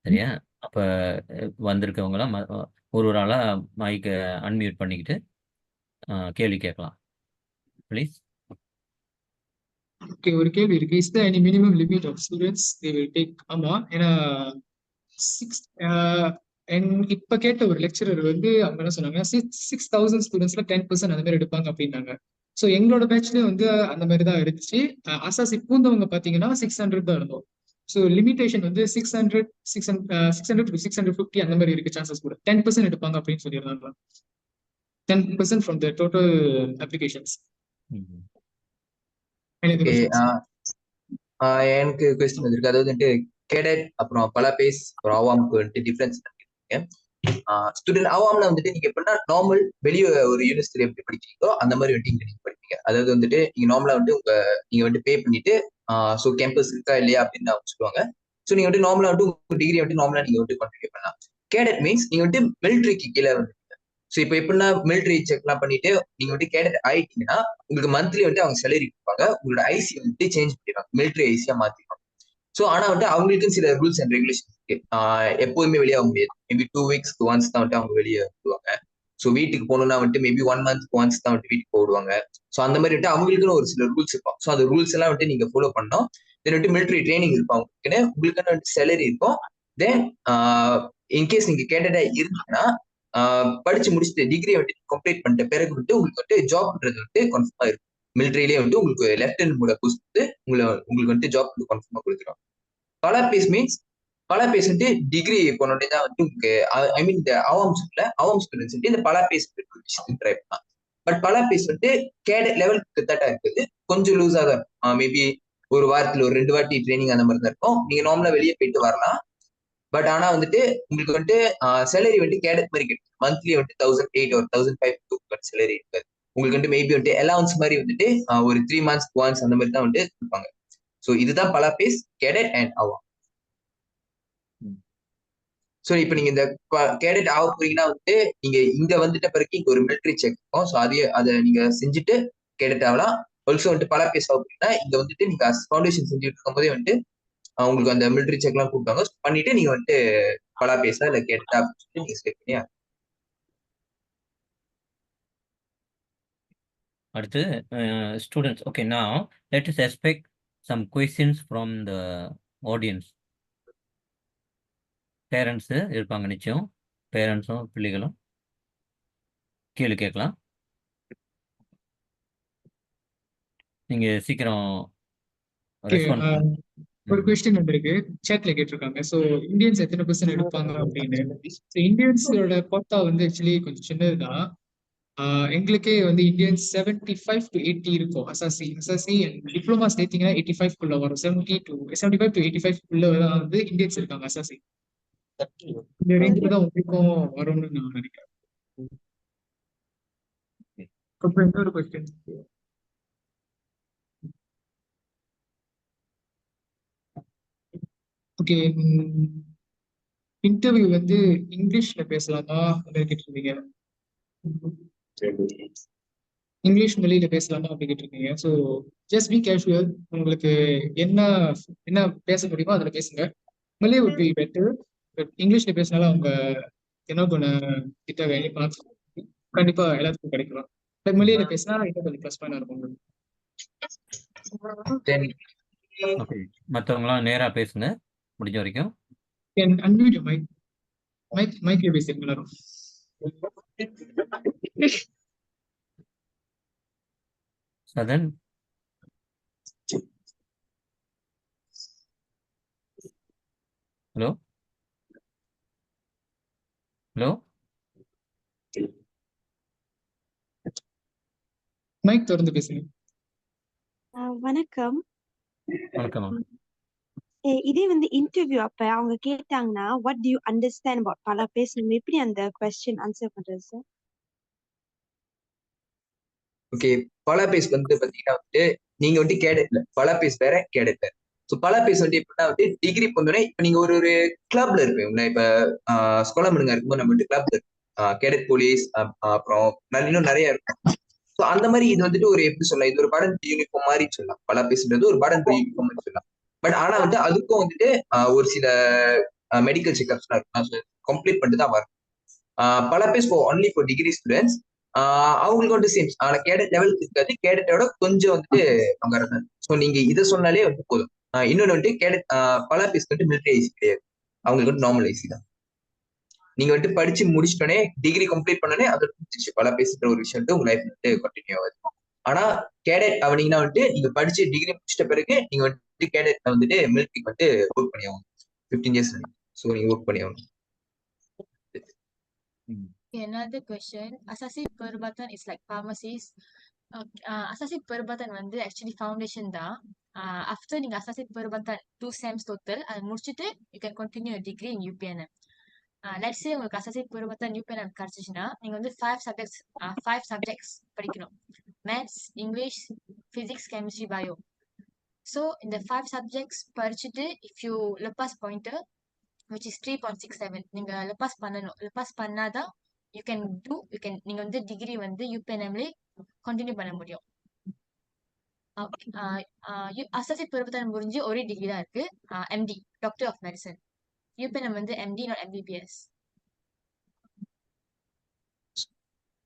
Speaker 1: சரியா? அப்ப வந்திருக்கவங்கலாம் ஒரு ஒரு ஆளா மைக்கை அன்மியூட் பண்ணிக்கிட்டு கேள்வி கேட்கலாம். ப்ளீஸ்.
Speaker 2: ஓகே, ஒரு கேள்வி இருக்கு. Is there any minimum limit of students they will take? ஆமா, ஏன்னா சிக்ஸ் இப்ப கேட்ட ஒரு லெக்சரர் வந்து அவங்க என்ன சொன்னாங்க, 6,000 ஸ்டூடெண்ட்ஸ்ல 10% அந்த மாதிரி எடுப்பாங்க அப்படின்னாங்க. ஸோ எங்களோட பேட்ச்லயும் வந்து அந்த மாதிரி தான் இருந்துச்சு. அசாசி பூந்தவங்க பாத்தீங்கன்னா 600 தான் இருந்தோம். ஸோ லிமிடேஷன் வந்து 600 600 to 650 அந்த மாதிரி இருக்கு. சான்சஸ் கூட 10% எடுப்பாங்க அப்படின்னு சொல்லியிருந்தாங்க. 10% from the total applications. எனக்கு
Speaker 3: ஓகே,
Speaker 2: questions.
Speaker 3: எனக்கு கொஸ்டின் வந்திருக்கு. அதாவது வந்துட்டு கேடட் அப்புறம் பலாபேஸ் அப்புறம் அவாமுக்கு வந்துட்டு டிஃபரன்ஸ் ஸ்டூடெண்ட் அவாம்ல வந்துட்டு நீங்க எப்படின்னா நார்மல் வெளியே ஒரு யூனிவர்சிட்டியில எப்படி படிக்கிறீங்களோ அந்த மாதிரி வந்துட்டு இங்க நீங்க படிப்பீங்க. அதாவது வந்துட்டு நீங்க நார்மலா வந்து நீங்க வந்து பே பண்ணிட்டு ஸோ கேம்பஸ் இருக்கா இல்லையா அப்படின்னு அவங்க சொல்லுவாங்க. ஸோ நீங்க வந்து நார்மலா வந்து உங்க டிகிரி வந்து நார்மலா நீங்க வந்து கண்டினியூ பண்ணலாம். கேடட் மீன்ஸ் நீங்க வந்து மிலிட்ரிக்கு கீழே வந்து ஸோ இப்போ எப்படின்னா மிலிட்ரி செக்லாம் பண்ணிட்டு நீங்க வந்து கேடட் ஆயிட்டீங்கன்னா உங்களுக்கு மந்த்லி வந்து அவங்க சேலரி கொடுப்பாங்க. உங்களோட ஐசி வந்து சேஞ்ச் பண்ணிடுவாங்க, மிலிட்ரி ஐசியா மாத்திடுவாங்க. ஸோ ஆனா வந்து அவங்களுக்கும் சில ரூல்ஸ் அண்ட் ரெகுலேஷன் இருக்கு. எப்போதுமே வெளியாக முடியாது. மேபி 2 வீக்ஸ்க்கு ஒன்ஸ் தான் வந்து அவங்க வெளியே விடுவாங்க. ஸோ வீட்டுக்கு போகணும்னா வந்துட்டு மேபி 1 மந்த்க்கு ஒன்ஸ் தான் வந்துட்டு வீட்டுக்கு போடுவாங்க. ஸோ அந்த மாதிரி வந்துட்டு அவங்களுக்குன்னு ஒரு சில ரூல்ஸ் இருக்கும். ஸோ அந்த ரூல்ஸ் எல்லாம் வந்துட்டு நீங்க ஃபாலோ பண்ணோம். தென் வந்துட்டு மிலிட்ரி ட்ரைனிங் இருக்கும் அவங்களுக்குன்னு, உங்களுக்குன்னு வந்துட்டு சேலரி இருக்கும். தென் இன்கேஸ் நீங்க கேட்டதா இருந்தீங்கன்னா படிச்சு முடிச்சுட்டு டிகிரி வந்துட்டு கம்ப்ளீட் பண்ணிட்ட பிறகு வந்துட்டு உங்களுக்கு வந்துட்டு ஜாப்ன்றது வந்துட்டு கன்ஃபார்மா இருக்கும். மிலிட்ரியிலேயே வந்து உங்களுக்கு லெப்டினன்ட் மூட போஸ்ட் வந்து உங்களுக்கு வந்துட்டு ஜாப் கன்ஃபார்மா கொடுத்துரும். பலாபேஸ் மீன்ஸ் பலாபேஸ் வந்து டிகிரி போனோடனே தான் வந்து உங்களுக்கு ஐ மீன் இந்த அவாம் ஸ்டூடெண்ட்ஸ் வந்து இந்த பலாபேஸ் ட்ரை பண்ணலாம். பட் பலாபேஸ் வந்து கேடட் லெவலுக்கு தட்டா இருக்குது, கொஞ்சம் லூஸா தான் இருக்கும். மேபி ஒரு வாரத்துல ஒரு 2 வாட்டி ட்ரைனிங் அந்த மாதிரி தான் இருக்கும். நீங்க நார்மலா வெளியே போயிட்டு வரலாம். பட் ஆனா வந்துட்டு உங்களுக்கு வந்துட்டு சேலரி வந்து கேடட் மாதிரி கிடைக்கும். மந்த்லி வந்துட்டு 1,800 or 1,500 சேலரி இருக்காது. உங்களுக்கு வந்து மேபி வந்துட்டு அலவன்ஸ் மாதிரி வந்துட்டு ஒரு 3 months ஒன்ஸ் அந்த மாதிரி தான் வந்துட்டு கொடுப்பாங்க. ஸோ இதுதான் பலாபேஸ், கேடட் அண்ட் அவாம். ஸோ இப்போ நீங்க இந்த கேடட் ஆக போறீங்கன்னா வந்துட்டு நீங்க இங்க வந்துட்ட பிறகு இங்க ஒரு மிலிட்ரி செக் இருக்கும். ஸோ அதை நீங்க செஞ்சுட்டு கேடட் ஆகலாம். ஆல்சோ வந்துட்டு பலாபேஸ் ஆக போறீங்கன்னா இங்க வந்துட்டு நீங்க ஃபவுண்டேஷன் செஞ்சுட்டு இருக்கும் போதே வந்துட்டு உங்களுக்கு அந்த மிலிட்ரி செக் எல்லாம் கூப்பிட்டாங்க. பண்ணிட்டு நீங்க வந்துட்டு பலாபேஸா இல்ல கேடட்டா அப்படின்னு சொல்லிட்டு நீங்க செலக்ட் பண்ணி
Speaker 1: அடுத்து students. Okay, now let us expect some questions from the audience. Parents இருப்பாங்க நிச்சயம். பேரண்ட்ஸும் பிள்ளைகளும் கேள்வி கேட்கலாம். நீங்க சீக்கிரம் ரெஸ்பாண்ட் பண்ணுங்க.
Speaker 2: ஒரு கொஸ்டின் வந்திருக்கு, சேட்ல கேட்டிருக்காங்க. ஸோ இந்தியன்ஸ் எத்தனை பெர்சன்ட் எடுப்பாங்க அப்படின்னு. ஸோ இந்தியன்ஸோட கோட்டா வந்து ஆக்சுவலி கொஞ்சம் சின்னதுதான். எங்களுக்கே வந்து இந்தியன்ஸ் 75 to 80 இருக்கும். அசாசி அண்ட் டிப்ளமா சேர்த்தீங்கன்னா 85 குள்ள வரும். 75 to 85 குள்ள தான் வந்து இந்தியன்ஸ் இருக்காங்க அசாசி. இந்த ரேஞ்சில் தான் உங்களுக்கும் வரும்னு நான் நினைக்கிறேன். அப்புறம் இன்னொரு கொஸ்டின், ஓகே, இன்டர்வியூ வந்து இங்கிலீஷ்ல பேசலாமா அப்படின்னு கேட்டிருந்தீங்க. இங்கிலீஷ் மொழியில பேசலாமா அப்படின்னு கேட்டிருக்கீங்க. So just be casual. உங்களுக்கு என்ன என்ன பேச முடியுமோ அதில் பேசுங்க. மொழி would be better. பட் இங்கிலீஷ்ல பேசினாலும் அவங்க என்ன பண்ண கிட்ட வேண்டிய மார்க்ஸ் கண்டிப்பா எல்லாத்துக்கும் கிடைக்கலாம். பட் மொழியில பேசினா இன்னும் கொஞ்சம் ப்ளஸ் பாயிண்ட் இருக்கும் உங்களுக்கு.
Speaker 1: ஓகே, மற்றவங்களாம் நேரா பேசுங்க முடிஞ்ச வரைக்கும்.
Speaker 2: Can unmute your mic. மைக்ல பேசுங்க எல்லாரும்.
Speaker 1: சதன், ஹலோ ஹலோ,
Speaker 2: மைக் திறந்து பேசுங்க.
Speaker 5: வணக்கம்.
Speaker 1: வணக்கம்.
Speaker 5: இதே வந்து இன்டர்வியூ அப்ப அவங்க கேட்டாங்கன்னா what do you understand about பலாபேஸ், நம்ம எப்படி அந்த கொஸ்டின் ஆன்சர் பண்றது சார்?
Speaker 3: ஓகே, பலாபேஸ் வந்து பாத்தீங்கன்னா வந்துட்டு நீங்க வந்து கேடட் இல்ல, பலாபேஸ் வேற கேடட் வேற. ஸோ பலாபேஸ் வந்து எப்படின்னா வந்து டிகிரி பொறுத்தவரை இப்ப நீங்க ஒரு கிளப்ல இருப்பீங்க. இப்ப ஸ்கோலா மனுங்க இருக்கும்போது நம்ம வந்து கிளப்ல கேடட் போலீஸ், அப்புறம் இன்னும் நிறைய இருக்கும். ஸோ அந்த மாதிரி இது வந்துட்டு ஒரு எப்படி சொல்லலாம், இது ஒரு பாடன் யூனிஃபார்ம் மாதிரி சொல்லலாம். பல பேசுறது ஒரு பாடன் யூனிஃபார்ம் மாதிரி சொல்லலாம். பட் ஆனா வந்து அதுக்கும் வந்துட்டு ஒரு சில மெடிக்கல் செக்அப்ஸ்லாம் இருக்கும், கம்ப்ளீட் பண்ணிட்டு தான் வரும். பல பேர் ஒன்லி ஃபார் டிகிரி ஸ்டூடெண்ட்ஸ் அவங்களுக்கு வந்து சேம். ஆனா கேடட் லெவலுக்கு இருக்காது, கேடட்டோட கொஞ்சம் வந்துட்டு அவங்க இருந்தாங்க. ஸோ நீங்க இதை சொன்னாலே வந்து போதும். இன்னொன்று வந்துட்டு கேடட் பல பேருக்கு வந்து மிலிட்டரி ஐசி கிடையாது, அவங்களுக்கு வந்து நார்மல் ஐசி தான். நீங்க வந்துட்டு படிச்சு முடிச்சிட்டோன்னே டிகிரி கம்ப்ளீட் பண்ணனே அது முடிச்சிச்சு. பல பேசுற ஒரு விஷயம் உங்க லைஃப் வந்துட்டு கண்டினியூ ஆகுது. ஆனா கேடட் அப்படிங்கன்னா வந்துட்டு நீங்க படிச்சு டிகிரி முடிச்சிட்ட பிறகு நீங்க வந்துட்டு கேடட் வந்துட்டு மிலிட்டரிக்கு வந்துட்டு ஒர்க் பண்ணி ஆகணும் 15 years. ஸோ நீங்க ஒர்க் பண்ணி ஆகணும்.
Speaker 4: Okay, another question. Asasi Perubatan is like pharmacies. Asasi Perubatan வந்து actually foundation தான். After நீங்க Asasi Perubatan 2 sems total அது முடிச்சிட்டு you can continue your degree in UPNM. Let's say உங்களுக்கு Asasi Perubatan UPNM கிடைச்சிச்சுன்னா நீங்க வந்து 5 subjects படிக்கணும். Maths, English, Physics, Chemistry, Bio. So இந்த 5 subjects படிச்சிட்டு if you lepas pointer which is 3.67 நீங்க lepas பண்ணணும். lepas பண்ணாதான் நீங்க வந்து டிகிரி வந்து யூபிஎன்எம்ல கண்டினியூ பண்ண முடியும். அசசி பெருபத்தன் முடிஞ்சு ஒரே டிகிரி தான் இருக்கு, MD, doctor of medicine. UPNM வந்து MD not MBBS.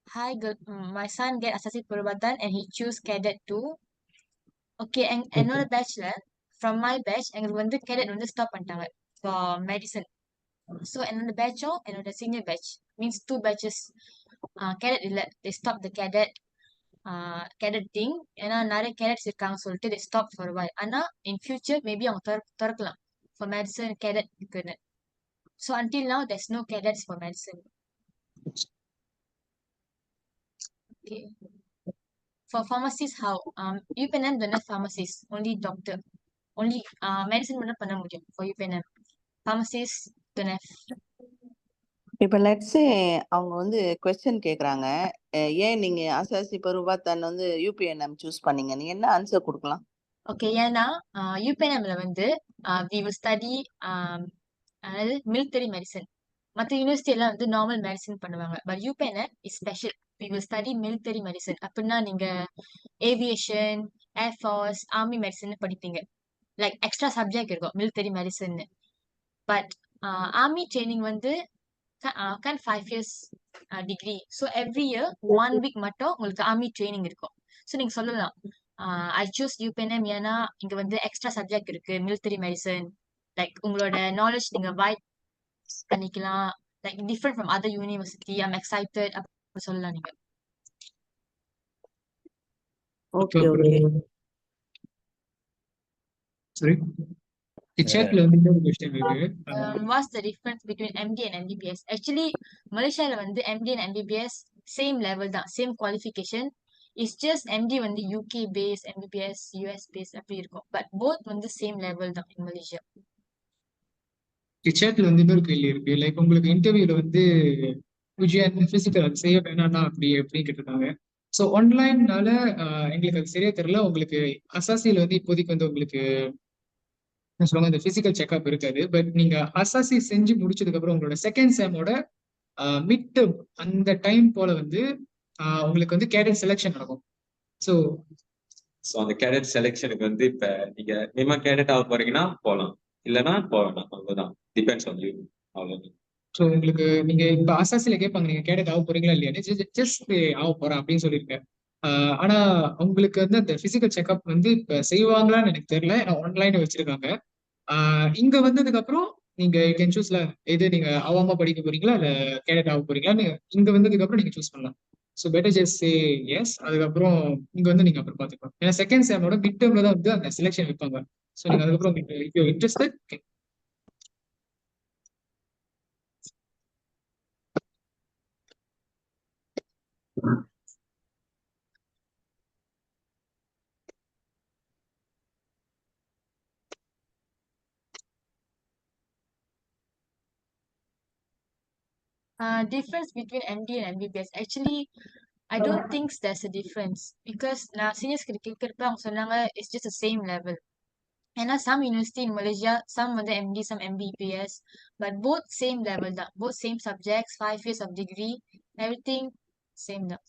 Speaker 4: Hi girl, my son get Asasi Perubatan and he choose cadet too. Okay, என்னோட பேட்ச்ல from my batch எங்களுக்கு வந்து cadet வந்து ஸ்டாப் பண்ணிட்டாங்க for medicine. So என்னோட பேட்சும் என்னோட senior batch means 2 batches cadet இல்ல, they stop the cadet thing. ஏன்னா நிறைய cadets இருக்காங்க சொல்லிட்டு they stop for a while. ஆனா in future maybe அவங்க திறக்கலாம் for medicine cadet இருக்குன்னு. So until now there's no cadets for medicine. Okay. For pharmacies how? UPNM don't have pharmacies, only doctor. Only medicine மட்டும் பண்ண முடியும் for UPNM. Pharmacies don't have.
Speaker 6: இப்ப லெட்ஸே அவங்க வந்து கொஸ்டின் கேக்குறாங்க, ஏன் நீங்க அசாசி பருவத்தான் வந்து யூபிஎன்எம் சூஸ் பண்ணீங்க, நீ என்ன ஆன்சர் கொடுக்கலாம்?
Speaker 4: ஓகே, ஏன்னா யூபிஎன்எம்ல வந்து we will study அதாவது மிலிட்டரி மெடிசன். மற்ற யூனிவர்சிட்டி எல்லாம் வந்து நார்மல் மெடிசன் பண்ணுவாங்க, but யூபிஎன்எம் is special. we will study military medicine. அப்படின்னா நீங்க ஏவியேஷன், ஏர்ஃபோர்ஸ், ஆர்மி மெடிசன் படிப்பீங்க. லைக் எக்ஸ்ட்ரா சப்ஜெக்ட் இருக்கும் military medicine. But army training வந்து 5 years degree. So every year 1 week மட்டும் உங்களுக்கு ஆர்மி ட்ரைனிங் இருக்கும். ஸோ நீங்க சொல்லலாம் ஐ சூஸ் யூபிஎன்எம் ஏன்னா இங்க வந்து எக்ஸ்ட்ரா சப்ஜெக்ட் இருக்கு மிலிட்டரி மெடிசன். லைக் உங்களோட நாலேஜ் நீங்க வைட் பண்ணிக்கலாம், like different from other university. I'm excited அப்படி சொல்லலாம் நீங்க.
Speaker 6: Okay okay.
Speaker 2: சரி, chatல வந்து இன்னொரு क्वेश्चन இருக்கு.
Speaker 4: What's the difference between MD and MBBS? Actually மலேசியால வந்து MD and MBBS same level தான், same qualification. It's just MD வந்து UK based, MBBS US based அப்படி இருக்கும். But both வந்து same level தான் in Malaysia.
Speaker 2: chatல வந்து இன்னொரு கேள்வி இருக்கு. லைக் உங்களுக்கு இன்டர்வியூல வந்து பிசிக்கல் அது செய்ய வேணாம்னா அப்படி எப்படி கேட்டிருக்காங்க. ஸோ ஆன்லைன்னால எங்களுக்கு அது சரியா தெரியல. உங்களுக்கு அசாசியில் வந்து இப்போதைக்கு வந்து உங்களுக்கு என்ன சொல்லுவாங்க, இந்த பிசிக்கல் செக்அப் இருக்காது. பட் நீங்க அசாசி செஞ்சு முடிச்சதுக்கு அப்புறம் உங்களோட செகண்ட் செமோட மிட் அந்த டைம் போல வந்து உங்களுக்கு வந்து கேடட் செலெக்ஷன் நடக்கும். ஸோ
Speaker 7: அந்த கேடட் செலெக்ஷனுக்கு வந்து இப்ப நீங்க நியமா கேடட் ஆக போறீங்கன்னா போகலாம், இல்லைன்னா போகலாம், அவ்வளவுதான். டிபெண்ட்ஸ் ஆன் யூ, அவ்வளவுதான்.
Speaker 2: ஸோ உங்களுக்கு நீங்க இப்ப அசாசில கேட்பாங்க நீங்க கேடட் ஆக போறீங்களா இல்லையான்னு, ஜஸ்ட் ஆக போறேன் அப்படின்னு சொல்லியிருக்கேன். ஆனா உங்களுக்கு வந்து அந்த பிசிக்கல் செக்அப் வந்து இப்ப செய்வாங்களான்னு எனக்கு தெரியல, ஏன்னா ஆன்லைன் வச்சிருக்காங்க. இங்க வந்ததுக்கு அப்புறம் நீங்க யூ கேன் சூஸ்ல எது நீங்க ஆவாம படிக்க போறீங்களா இல்ல கேடட் ஆக போறீங்களான்னு இங்க வந்ததுக்கு அப்புறம் நீங்க சூஸ் பண்ணலாம். So better just say yes. அதுக்கப்புறம் இங்க வந்து நீங்க அப்புறம் பாத்துக்கலாம். ஏன்னா செகண்ட் செமோட மிட் டேர்ம்ல தான் வந்து அந்த செலெக்ஷன் வைப்பாங்க. ஸோ நீங்க அதுக்கப்புறம் உங்களுக்கு interested
Speaker 4: Difference between MD and MBBS. Actually, I don't think there's a difference because நான் சீனியர்ஸ் கிட்ட கேட்கறப்ப அவங்க சொன்னாங்க it's just the same level. ஏன்னா some university in Malaysia, some வந்து MD, some MBPS, but both same level தான், both same subjects, 5 years of degree, everything same தான்.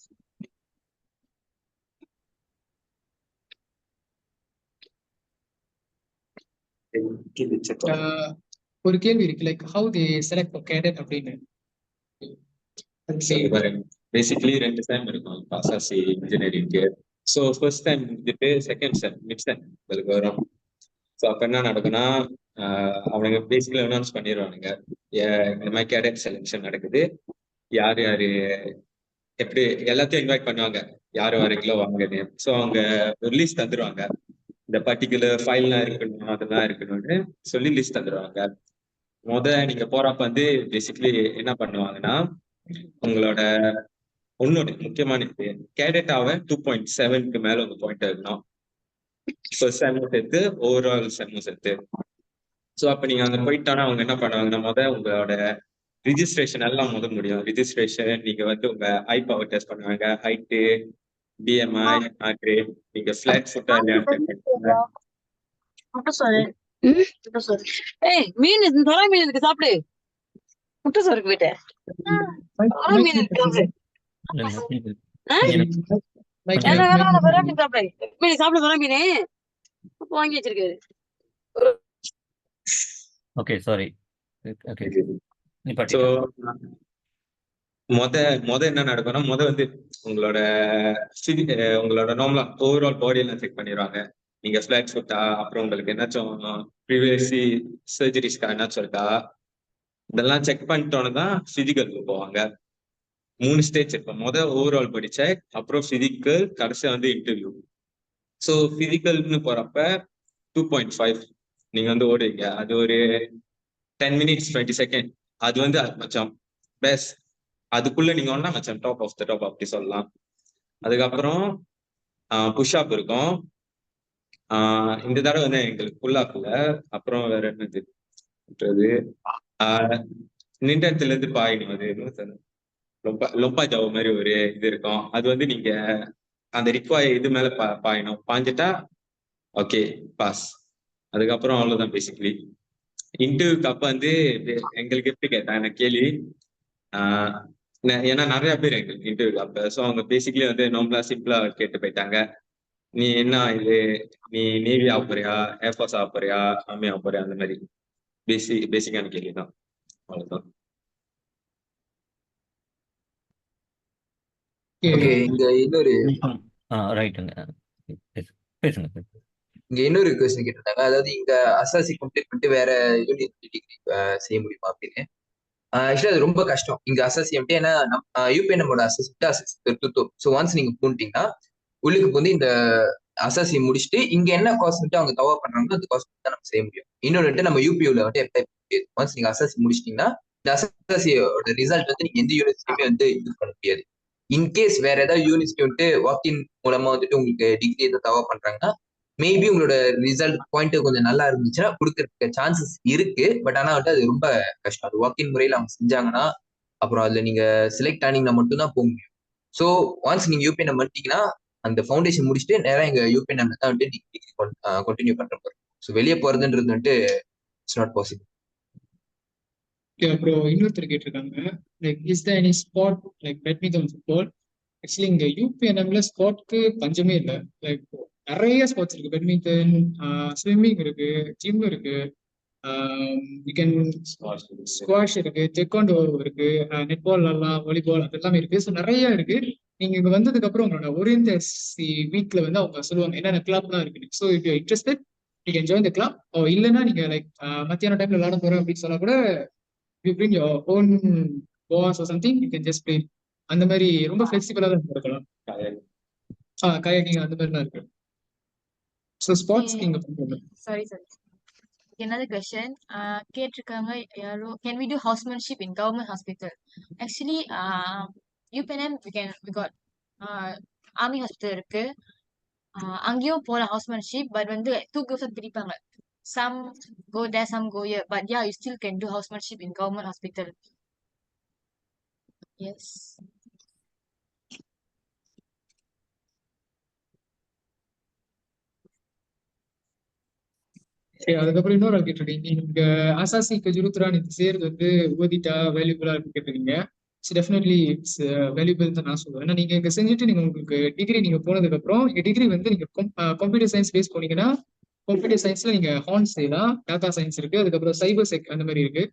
Speaker 2: ஒரு கேள்வி இருக்கு, like how they select for cadet அப்படின்னு.
Speaker 7: சரி பாருங்க, பேசிக்கலி 2 செம் இருக்கும் அசாசி இன்ஜினியரிங்க்கு. ஸோ ஃபர்ஸ்ட் டைம் வந்துட்டு செகண்ட் செம் மிட் செம் உங்களுக்கு வரும். ஸோ அப்போ என்ன நடக்கும்னா அவனுங்க பேசிக்கலி அனௌன்ஸ் பண்ணிடுவானுங்க, இந்த மாதிரி கேடட் செலெக்ஷன் நடக்குது, யார் யாரு எப்படி எல்லாத்தையும் இன்வைட் பண்ணுவாங்க, யார் வரீங்களோ வாங்கன்னு. ஸோ அவங்க ஒரு லிஸ்ட் தந்துடுவாங்க, இந்த பர்டிகுலர் ஃபைல்லாம் இருக்கணும் அதெல்லாம் இருக்கணும்னு சொல்லி லிஸ்ட் தந்துடுவாங்க. நீங்க போறப்ப வந்து பேசிக்கலி என்ன பண்ணுவாங்கன்னா, உங்களோட ஒன்னொரு முக்கியமான இது கேடட்டாவை 2.7க்கு மேல உங்க பாயிண்ட் இருக்கணும். செம்மும் சேர்த்து ஓவரால் செம்மும் சேர்த்து. ஸோ அப்ப நீங்க அங்க போயிட்டானா அவங்க என்ன பண்ணுவாங்கன்னா, உங்களோட ரிஜிஸ்ட்ரேஷன் எல்லாம் முடியும். ரிஜிஸ்ட்ரேஷன் நீங்க வந்து உங்க ஐ பவர் டெஸ்ட் பண்ணுவாங்க, ஹைட்டு, பிஎம்ஐ, ஹார்ட் ரேட், நீங்க ஃபிளாட் ஃபுட்டா இல்லையான்னு.
Speaker 8: முட்டை சோறு. முட்டை சோறு. ஏய் மீன் தரா மீன் இருக்கு சாப்பிடு. முட்டை சோறுக்கு போயிட்டு தரா மீன் இருக்கு சாப்பிடு. வேணாம் வரா மீன் சாப்பிடு. மீன் சாப்பிடு வரா மீன் வாங்கி வச்சிருக்காரு.
Speaker 1: Okay sorry. ஓகே
Speaker 7: ஸோ என்ன நடக்கும்னா, வந்து உங்களோட உங்களோட நார்மலா ஓவரால் பாடி எல்லாம் செக் பண்ணிடுவாங்க. நீங்க ஃபிளாட் ஃபுட்டா, அப்புறம் உங்களுக்கு என்னாச்சும் ப்ரீவியஸ்லி சர்ஜரிஸ்க்கா என்னாச்சும் இருக்கா, இதெல்லாம் செக் பண்ணிட்டோன்னு தான் பிசிக்கலுக்கு போவாங்க. 3 ஸ்டேஜ் இருக்கும். ஓவரால் பாடி செக், அப்புறம் பிசிக்கல், கடைசியா வந்து இன்டர்வியூ. ஸோ பிசிக்கல்னு போறப்ப 2.5 நீங்க வந்து ஓடுவீங்க. அது ஒரு 10 minutes 20 seconds. அது வந்து மச்சான் பெஸ்ட். அதுக்குள்ள நீங்க ஒன்னா மச்சான் டாப் ஆஃப் த டாப் அப்படி சொல்லலாம். அதுக்கப்புறம் புஷ்அப் இருக்கும். இந்த தடவை வந்து எங்களுக்கு புல்லாப்ல. அப்புறம் வேற என்னது நின்ற இடத்துல இருந்து பாயணும். அது என்ன லொப்பா ஜாவ மாதிரி ஒரு இது இருக்கும். அது வந்து நீங்க அந்த இது மேல பாயணும். பாஞ்சிட்டா ஓகே பாஸ். அதுக்கப்புறம் அவ்வளவுதான் பேசிக்கலி. இன்டர்வியூக்கு அப்ப வந்து எங்களுக்கு எப்படி கேட்டாங்க கேள்வி, ஏன்னா நிறைய பேர் எங்களுக்கு இன்டர்வியூ அப்ப. ஸோ அவங்க பேசிக்கலி வந்து நார்மலா சிம்பிளா கேட்டு போயிட்டாங்க, நீ என்ன இது, நீ நேவி ஆக போறியா, ஏர்ஃபோர்ஸ் ஆக போறியா, ஆர்மி ஆக போறியா, அந்த மாதிரி பேசிக்கான கேள்விதான். அவ்வளவுதான்.
Speaker 3: ஓகே, இங்க இன்னொரு
Speaker 1: ரைட்டுங்க, பேசுங்க.
Speaker 3: இங்க இன்னொரு கொஸ்டின் கேட்டிருந்தாங்க, அதாவது இங்க அசாசி கம்ப்ளீட் பண்ணிட்டு வேற யூனிவர்சிட்டி டிகிரி செய்ய முடியுமா அப்படின்னு. ஆக்சுவலி அது ரொம்ப கஷ்டம் இங்க அசாசி எம்டி. ஏன்னா யூபிஎன் நம்மளோட அசஸ்ட். ஸோ ஒன்ஸ் நீங்க போட்டீங்கன்னா உள்ளுக்கு வந்து இந்த அசாசி முடிச்சுட்டு இங்க என்ன காஸ்ட் வந்துட்டு அவங்க கவர் பண்றாங்களோ அந்த காஸ்ட் தான் நம்ம செய்ய முடியும். இன்னொன்று நம்ம யூபியூல வந்து அப்ளை பண்ணி ஒன்ஸ் நீங்க அசாசி முடிச்சிட்டீங்கன்னா இந்த அசாசியோட ரிசல்ட் வந்து நீங்க எந்த யூனிவர்சிட்டியுமே வந்து யூஸ் பண்ண முடியாது. இன்கேஸ் வேற ஏதாவது யூனிவர்சிட்டி வந்துட்டு வாக்கின் மூலமா வந்துட்டு உங்களுக்கு டிகிரி எதாவது கவர் பண்றாங்கன்னா மேபி உங்களோட ரிசல்ட் பாயிண்ட் கொஞ்சம் நல்லா இருந்துச்சுன்னா கொடுக்கறதுக்கு சான்சஸ் இருக்கு. பட் ஆனா வந்து அது ரொம்ப கஷ்டம். அது வாக்கின் முறையில அவங்க செஞ்சாங்கன்னா அப்புறம் அதுல நீங்க செலக்ட் ஆனீங்கன்னா மட்டும்தான் போக முடியும். ஸோ ஒன்ஸ் நீங்க யூபிஎன் பண்ணிட்டீங்கன்னா அந்த ஃபவுண்டேஷன் முடிச்சுட்டு நேரம் எங்க யூபிஎன் தான் வந்துட்டு டிகிரி கண்டினியூ பண்ற போறோம். ஸோ வெளியே போறதுன்றது வந்துட்டு இட்ஸ் நாட் பாசிபிள்.
Speaker 2: அப்புறம் இன்னொருத்தர் கேட்டிருக்காங்க, like is the any spot like badminton football. Actually இங்க யூபிஎன்எம்ல ஸ்பாட்க்கு பஞ்சமே இல்லை. லைக் நிறைய ஸ்போர்ட்ஸ் இருக்கு. பேட்மிண்டன், ஸ்விம்மிங் இருக்கு, ஜிம் இருக்கு, ஸ்குவாஷ் இருக்கு, டெக்வாண்டோ இருக்கு, நெட்பால், எல்லாம் வாலிபால், அது எல்லாமே இருக்கு. ஸோ நிறைய இருக்கு. நீங்க இங்க வந்ததுக்கு அப்புறம் உங்களோட ஓரியன்டசி வீக்ல வந்து அவங்க சொல்லுவாங்க என்னென்ன கிளப்லாம் இருக்கு. So if you interested you can join the club. இல்லைன்னா நீங்க லைக் மத்தியான டைம்ல விளையாட போறேன் அப்படின்னு சொன்னா கூட you bring your own pass or something, you can just play. அந்த மாதிரி ரொம்ப ஃபிளெக்சிபிளா தான் இருக்கலாம். கயாக்கிங் அந்த மாதிரி தான் இருக்கு. ஸோ ஸ்போர்ட்ஸ் இங்க பண்ணுவாங்க.
Speaker 4: Sorry. Another question. கேட்டிருக்காங்க யாரோ, can we do housemanship in government hospital? Actually, UPNM we got army hospital இருக்கு. அங்கேயும் போலாம் housemanship, but வந்து 2 groups பிரிப்பாங்க. Some go there, some go here. But yeah, you still can do housemanship in government hospital. Yes.
Speaker 2: சரி, அதுக்கப்புறம் இன்னொரு ஆள் கேட்டிருக்கீங்க. நீங்க அசாசிக்கு ஜுருத்ரா நீங்க சேர்றது வந்து ஓதிட்டா வேல்யூபிளா இருக்கு கேட்டிருக்கீங்க. டெஃபினெட்லி இட்ஸ் வேல்யூபிள் தான் நான் சொல்லுவேன். ஏன்னா நீங்க இங்க செஞ்சுட்டு நீங்க உங்களுக்கு டிகிரி நீங்க போனதுக்கு அப்புறம் டிகிரி வந்து நீங்க கம்ப்யூட்டர் சயின்ஸ் பேஸ் போனீங்கன்னா கம்ப்யூட்டர் சயின்ஸ்ல நீங்க ஹார்ன் செய்யலாம், டேட்டா சயின்ஸ் இருக்கு, அதுக்கப்புறம் சைபர் செக் அந்த மாதிரி இருக்கு.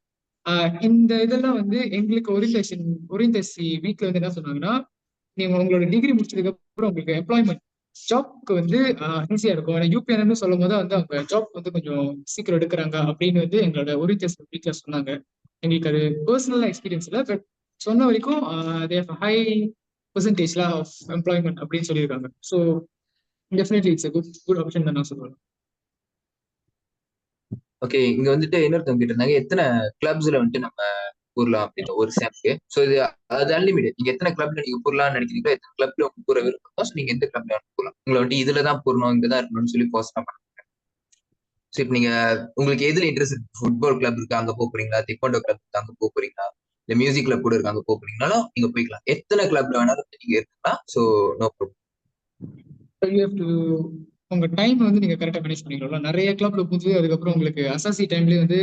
Speaker 2: இந்த இதெல்லாம் வந்து எங்களுக்கு ஓரியன்டேசி வீக்ல வந்து என்ன சொன்னாங்கன்னா, நீங்க உங்களோட டிகிரி முடிச்சதுக்கு அப்புறம் உங்களுக்கு எம்ப்ளாய்மெண்ட் ஜாப்க்கு வந்து ஈஸியா இருக்கும். ஏன்னா யூபிஎன் சொல்லும் போது வந்து அவங்க ஜாப் வந்து கொஞ்சம் சீக்கிரம் எடுக்கிறாங்க அப்படின்னு வந்து எங்களோட ஓரியன்டேஷன் வீக்ல சொன்னாங்க. எங்களுக்கு அது பர்சனல் எக்ஸ்பீரியன்ஸ் இல்லை, பட் சொன்ன வரைக்கும் ஹை பெர்சன்டேஜ்ல ஆஃப் எம்ப்ளாய்மெண்ட் அப்படின்னு சொல்லியிருக்காங்க. So definitely it's good option தான் நான் சொல்லுவேன்.
Speaker 3: ஓகே, இங்க வந்துட்டு இன்னொருத்தவங்க கேட்டிருந்தாங்க எத்தனை கிளப்ஸ்ல வந்துட்டு நம்ம கூறலாம் அப்படின்னு ஒரு சாம்க்கு. ஸோ இது அது அன்லிமிட்டட். நீங்க எத்தனை கிளப்ல நீங்க கூறலாம்னு நினைக்கிறீங்களோ, எத்தனை கிளப்ல உங்களுக்கு கூற விருப்பம், ஸோ நீங்க எந்த கிளப்ல கூறலாம். உங்களை வந்துட்டு இதுல தான் கூறணும், இங்க தான் இருக்கணும்னு சொல்லி போஸ்ட் பண்ண. ஸோ இப்போ நீங்க உங்களுக்கு எதுல இன்ட்ரெஸ்ட் இருக்கு, ஃபுட்பால் கிளப் இருக்கு அங்க போறீங்களா, திக்வாண்டோ கிளப் இருக்கு அங்க போறீங்களா, இல்ல மியூசிக் கிளப் கூட இருக்கு அங்க போறீங்கனாலும் நீங்க போய்க்கலாம். எத்தனை கிளப்ல வேணாலும் நீங்க இருக்கலாம். So no problem.
Speaker 2: உங்க டைம் வந்து நீங்க கரெக்டா மேனேஜ் பண்ணிக்கலாம். நிறைய கிளப்ல புது அதுக்கப்புறம் உங்களுக்கு அசாசி டைம்லயே வந்து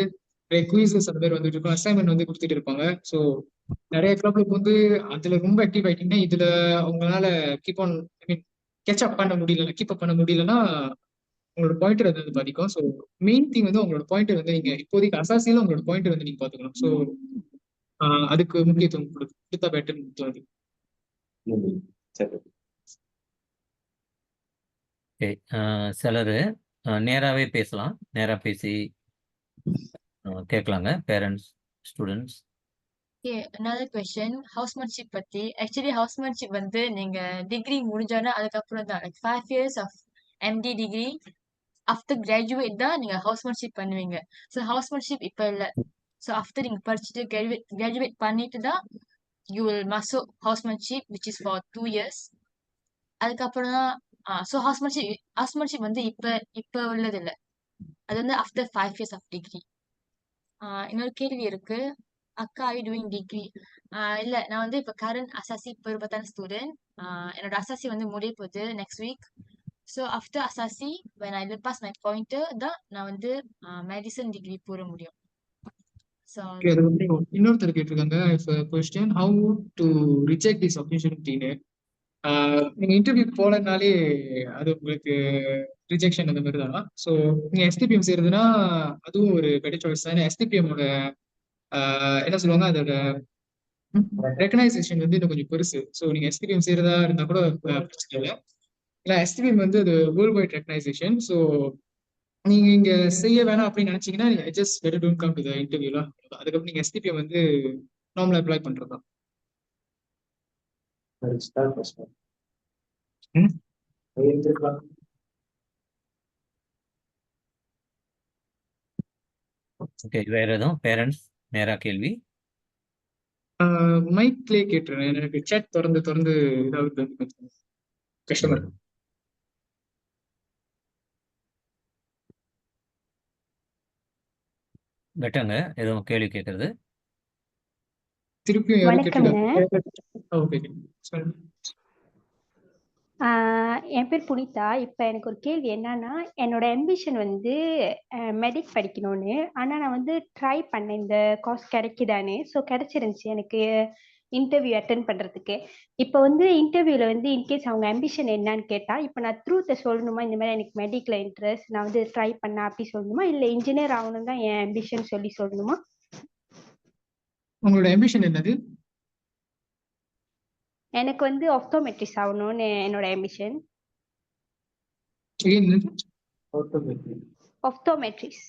Speaker 2: நிறைய குயிசஸ் அந்த பேர் வந்துட்டு இருக்கும், அசைன்மெண்ட் வந்து கொடுத்துட்டு இருப்பாங்க. ஸோ நிறைய கிளப்ல வந்து அதுல ரொம்ப ஆக்டிவ் ஆயிட்டீங்கன்னா இதுல உங்களால keep on I mean catch up பண்ண முடியல, கீப் அப் பண்ண முடியலன்னா உங்களோட பாயிண்டர் வந்து பாதிக்கும். ஸோ மெயின் திங் வந்து உங்களோட பாயிண்டர் வந்து நீங்க இப்போதைக்கு அசாசியில உங்களோட பாயிண்டர் வந்து நீங்க பாத்துக்கணும். ஸோ அதுக்கு முக்கியத்துவம் கொடுத்தா பெட்டர் தோணுது.
Speaker 7: சரி.
Speaker 1: ஓகே, சிலர் நேராகவே பேசலாம், நேராக பேசி கேட்கலாங்க, parents students.
Speaker 4: Okay, another question, housemanship பத்தி. ஆக்சுவலி ஹவுஸ்மேட்ஷிப் வந்து நீங்க டிகிரி முடிஞ்சோன்னா அதுக்கப்புறம் தான் like 5 years of MD degree after graduate தான் நீங்க ஹவுஸ்மேட்ஷிப் பண்ணுவீங்க. ஸோ ஹவுஸ்மேட்ஷிப் இப்போ இல்லை. ஸோ ஆஃப்டர் நீங்க படிச்சுட்டு கிராஜுவேட் பண்ணிட்டு தான் you will masuk ஹவுஸ்மேட்ஷிப் which is for 2 years. அதுக்கப்புறம் தான் ஸோ ஹவுஸ்மேட்ஷிப் வந்து இப்போ உள்ளது இல்லை, அது வந்து ஆஃப்டர் 5 years ஆஃப் டிகிரி. இன்னொரு கேள்வி இருக்கு, அக்கா ஐ டூயிங் டிகிரி. இல்ல, நான் வந்து இப்ப கரண்ட் அசாசி பெருபத்தான ஸ்டூடெண்ட். என்னோட அசாசி வந்து முடிய போகுது நெக்ஸ்ட் வீக். ஸோ ஆஃப்டர் அசாசி when I will pass my pointer தான் நான் வந்து மெடிசன் டிகிரி போட முடியும். ஸோ
Speaker 2: இன்னொருத்தர் கேட்டிருக்காங்க, question how to reject this ஆப்பர்ச்சுனிட்டின்னு. நீங்க இன்டர்வியூ போலனாலே அது உங்களுக்கு ரிஜெக்ஷன் அந்த மாதிரி தான். ஸோ நீங்க எஸ்டிபிஎம் செய்யறதுன்னா அதுவும் ஒரு பெட்டர் சாய்ஸ் தான். எஸ்டிபிஎம்மோட என்ன சொல்லுவாங்க, அதோட ரெகனைசேஷன் வந்து இன்னும் கொஞ்சம் பெருசு. ஸோ நீங்க எஸ்டிபிஎம் செய்யறதா இருந்தா கூட பிரச்சனை இல்லை. இல்லை, எஸ்டிபிஎம் வந்து அது வேர்ல்ட் வைட் ரெகனைசேஷன். ஸோ நீங்க இங்க செய்ய வேணாம் அப்படின்னு நினைச்சீங்கன்னா just better don't come to the இன்டர்வியூலாம். அதுக்கப்புறம் நீங்க எஸ்டிபிஎம் வந்து நார்மலா அப்ளை பண்றதா.
Speaker 1: ஓகே, வேற எதுவும் பேரண்ட்ஸ் நேரா கேள்வி?
Speaker 2: மைக்லேயே கேட்டுறேன், எனக்கு சேட் திறந்து இதாவது கஷ்டமா இருக்கு.
Speaker 1: பெட்டங்க எதுவும் கேள்வி கேட்கறது?
Speaker 2: திருப்பியும் யாரும்
Speaker 5: வணக்கம்ண்ணே.
Speaker 2: கேட்டுருக்காங்க.
Speaker 9: என் பேர் புனிதா. இப்போ எனக்கு ஒரு கேள்வி என்னன்னா, என்னோட அம்பிஷன் வந்து மெடிக் படிக்கணும்னு. ஆனால் நான் வந்து ட்ரை பண்ணேன் இந்த கோர்ஸ் கிடைக்குதான்னு. ஸோ கிடைச்சிருந்துச்சு எனக்கு இன்டர்வியூ அட்டென்ட் பண்ணுறதுக்கு. இப்போ வந்து இன்டர்வியூவில் வந்து இன்கேஸ் அவங்க அம்பிஷன் என்னன்னு கேட்டால், இப்போ நான் த்ரூத்தை சொல்லணுமா, இந்த மாதிரி எனக்கு மெடிக்கில் இன்ட்ரெஸ்ட், நான் வந்து ட்ரை பண்ணேன் அப்படி சொல்லணுமா, இல்லை இன்ஜினியர் ஆகணும் தான் என் அம்பிஷன் சொல்லணுமா?
Speaker 2: உங்களோட அம்பிஷன் என்னது?
Speaker 9: எனக்கு வந்து ஆப்டோமெட்ரிஸ்ட் ஆகணும்னு என்னோட அம்பிஷன். ஆப்டோமெட்ரிஸ்ட்.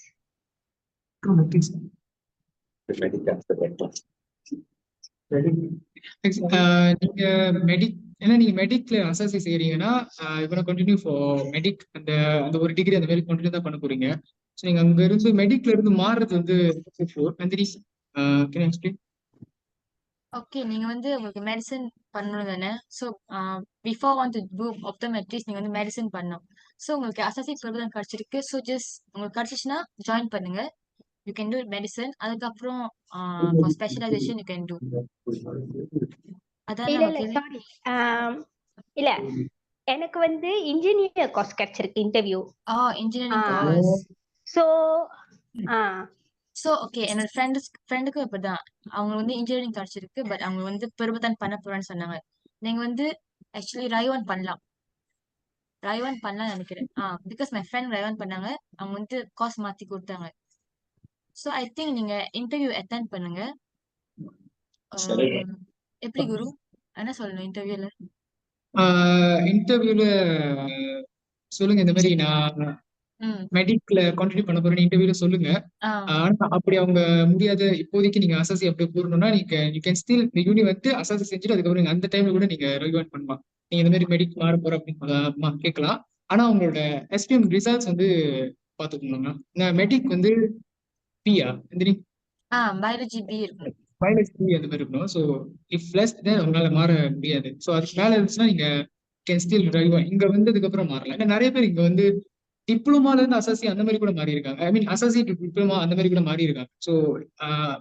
Speaker 2: நீங்க நீங்க மெடிக்ல அசாசி செய்யறீங்கன்னா இவனை கண்டினியூ ஃபார் மெடிக் அந்த ஒரு டிகிரி அந்த மாதிரி கண்டினியூ தான் பண்ண போறீங்க. ஸோ நீங்க அங்க இருந்து மெடிக்ல இருந்து மாறுறது வந்து
Speaker 4: ஓகே, நீங்க வந்து உங்களுக்கு மெடிசன் பண்ணணும் தானே. So before want to do optometrist நீங்க வந்து மெடிசன் பண்ணணும். ஸோ உங்களுக்கு அசாசி ப்ராப்ளம் கிடைச்சிருக்கு. ஸோ ஜஸ்ட் உங்களுக்கு கிடைச்சிச்சுன்னா ஜாயின் பண்ணுங்க, யூ கேன் டூ மெடிசன். அதுக்கப்புறம் for specialisation you can do. அதான்
Speaker 9: இல்ல சாரி, இல்ல எனக்கு வந்து இன்ஜினியர் கோர்ஸ் கிடைச்சிருக்கு interview.
Speaker 4: Engineering course.
Speaker 9: So ah
Speaker 4: so okay, என்னோட ஃப்ரெண்டுக்கும் இப்படிதான். அவங்க வந்து இன்ஜினியரிங் கிடைச்சிருக்கு, பட் அவங்க வந்து பெருபதான் பண்ண போறேன்னு சொன்னாங்க. நீங்க வந்து ஆக்சுவலி ரைவான் நினைக்கிறேன். பிகாஸ் மை ஃப்ரெண்ட் ரைவான் பண்ணாங்க. அவங்க வந்து காசு மாத்தி கொடுத்தாங்க. ஸோ ஐ திங்க் நீங்க இன்டர்வியூ அட்டென்ட் பண்ணுங்க.
Speaker 7: சரி.
Speaker 4: எப்படி குரு என்ன சொல்லணும் இன்டர்வியூல?
Speaker 2: இன்டர்வியூல சொல்லுங்க, இந்த மாதிரி நான்
Speaker 4: ம்
Speaker 2: மெடிக்ல கான்ட்ரிபியூட் பண்ண போறேன்னு இன்டர்வியூல சொல்லுங்க.
Speaker 4: ஆ
Speaker 2: ஆனா அப்படி அவங்க முடியாத, இப்போதைக்கு நீங்க அசாசி அப்படி கூறணும்னா நீங்க யூ கேன் ஸ்டில் யூனி வந்து அசாசி செஞ்சுட்டு அதுக்கப்புறம் நீங்க அந்த டைம்ல கூட நீங்க ரிவைண்ட் பண்ணலாம். நீங்க இந்த மாதிரி மெடிக் மாற போற அப்படின்னு கேட்கலாம். ஆனா உங்களோட எஸ்பிஎம் ரிசல்ட்ஸ் வந்து பாத்துக்கணுங்க. மெடிக் வந்து பியா
Speaker 4: பயாலஜி பி இருக்கும்.
Speaker 2: பயாலஜி பி அந்த மாதிரி இருக்கணும். ஸோ இஃப் லெஸ் உங்களால மாற முடியாது. ஸோ அதுக்கு மேல இருந்துச்சுன்னா நீங்க கேன் ஸ்டில் ரிவைவ். இங்க வந்ததுக்கு அப்புறம் மாறலாம். ஏன்னா நிறைய பேர் இங்க வந்து டிப்ளமால இருந்து அசாசி அந்த மாதிரி கூட மாறி இருக்காங்க. ஐ மீன் அசாசி டு டிப்ளமா அந்த மாதிரி கூட மாறி இருக்காங்க. ஸோ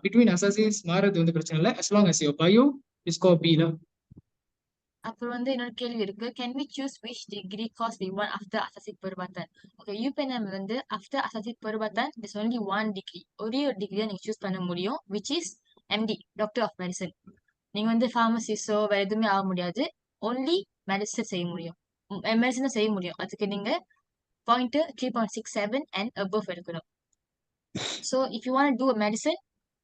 Speaker 2: பிட்வீன் அசாசிஸ் மாறது வந்து பிரச்சனை இல்லை, as long as your bio is copy தான்.
Speaker 4: அப்புறம் வந்து இன்னொரு கேள்வி இருக்கு. Can we choose which degree course we want after அசாசிக் பெருபாத்தான்? ஓகே, யூபிஎன்எம் வந்து ஆஃப்டர் அசாசிக் பெருபாத்தான் there's only one degree. ஒரே ஒரு டிகிரியை நீங்க சூஸ் பண்ண முடியும், which is MD, doctor of medicine. நீங்க வந்து ஃபார்மசிஸோ வேற எதுவுமே ஆக முடியாது. ஒன்லி மெடிசன் செய்ய முடியும், மெடிசன் தான் செய்ய முடியும். அதுக்கு நீங்க பாயிண்ட் 3.67 and above எடுக்கணும். So if you want to medicine,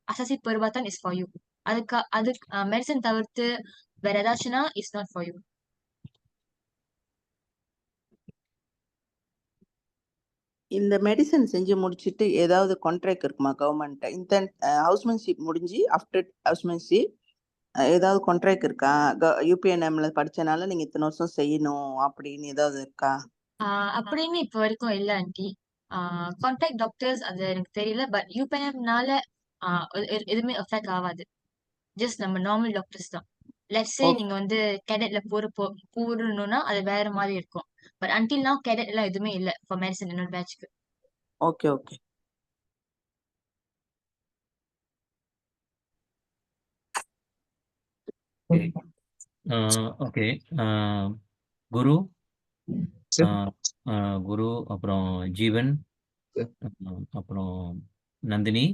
Speaker 4: அசாசிக் பெருபாத்தான் இஸ் ஃபார் யூ. அதுக்கு மெடிசன் தவிர்த்து வேற ஏதாச்சும்னா இட்ஸ் நாட் ஃபார் யூ.
Speaker 6: இந்த மெடிசன் செஞ்சு முடிச்சுட்டு ஏதாவது கான்ட்ராக்ட் இருக்குமா கவர்மெண்ட்? இந்த ஹவுஸ்மேன்ஷிப் முடிஞ்சு ஆஃப்டர் ஹவுஸ்மேன்ஷிப் ஏதாவது கான்ட்ராக்ட் இருக்கா? யூபிஎன்எம்ல படிச்சனால நீங்க இத்தனை வருஷம் செய்யணும் அப்படின்னு ஏதாவது இருக்கா?
Speaker 4: அப்படின்னு இப்ப வரைக்கும் இல்ல ஆண்டி. கான்டாக்ட் டாக்டர்ஸ் அது எனக்கு தெரியல, பட் யூபிஎன்எம்னால எதுவுமே எஃபெக்ட் ஆகாது. ஜஸ்ட் நம்ம நார்மல் டாக்டர்ஸ் தான். லெட்ஸ் சே நீங்க வந்து கேடட்ல போறணும்னா அது வேற மாதிரி இருக்கும். பட் அன்டில் நவ் கேடட் எல்லாம் எதுவுமே இல்ல ஃபார் மெடிசன் என்னோட பேட்ச்க்கு.
Speaker 6: Okay okay.
Speaker 1: ஓகே குரு,
Speaker 2: சரி.
Speaker 1: குரு அப்புறம் ஜீவன், அப்புறம் நந்தினி,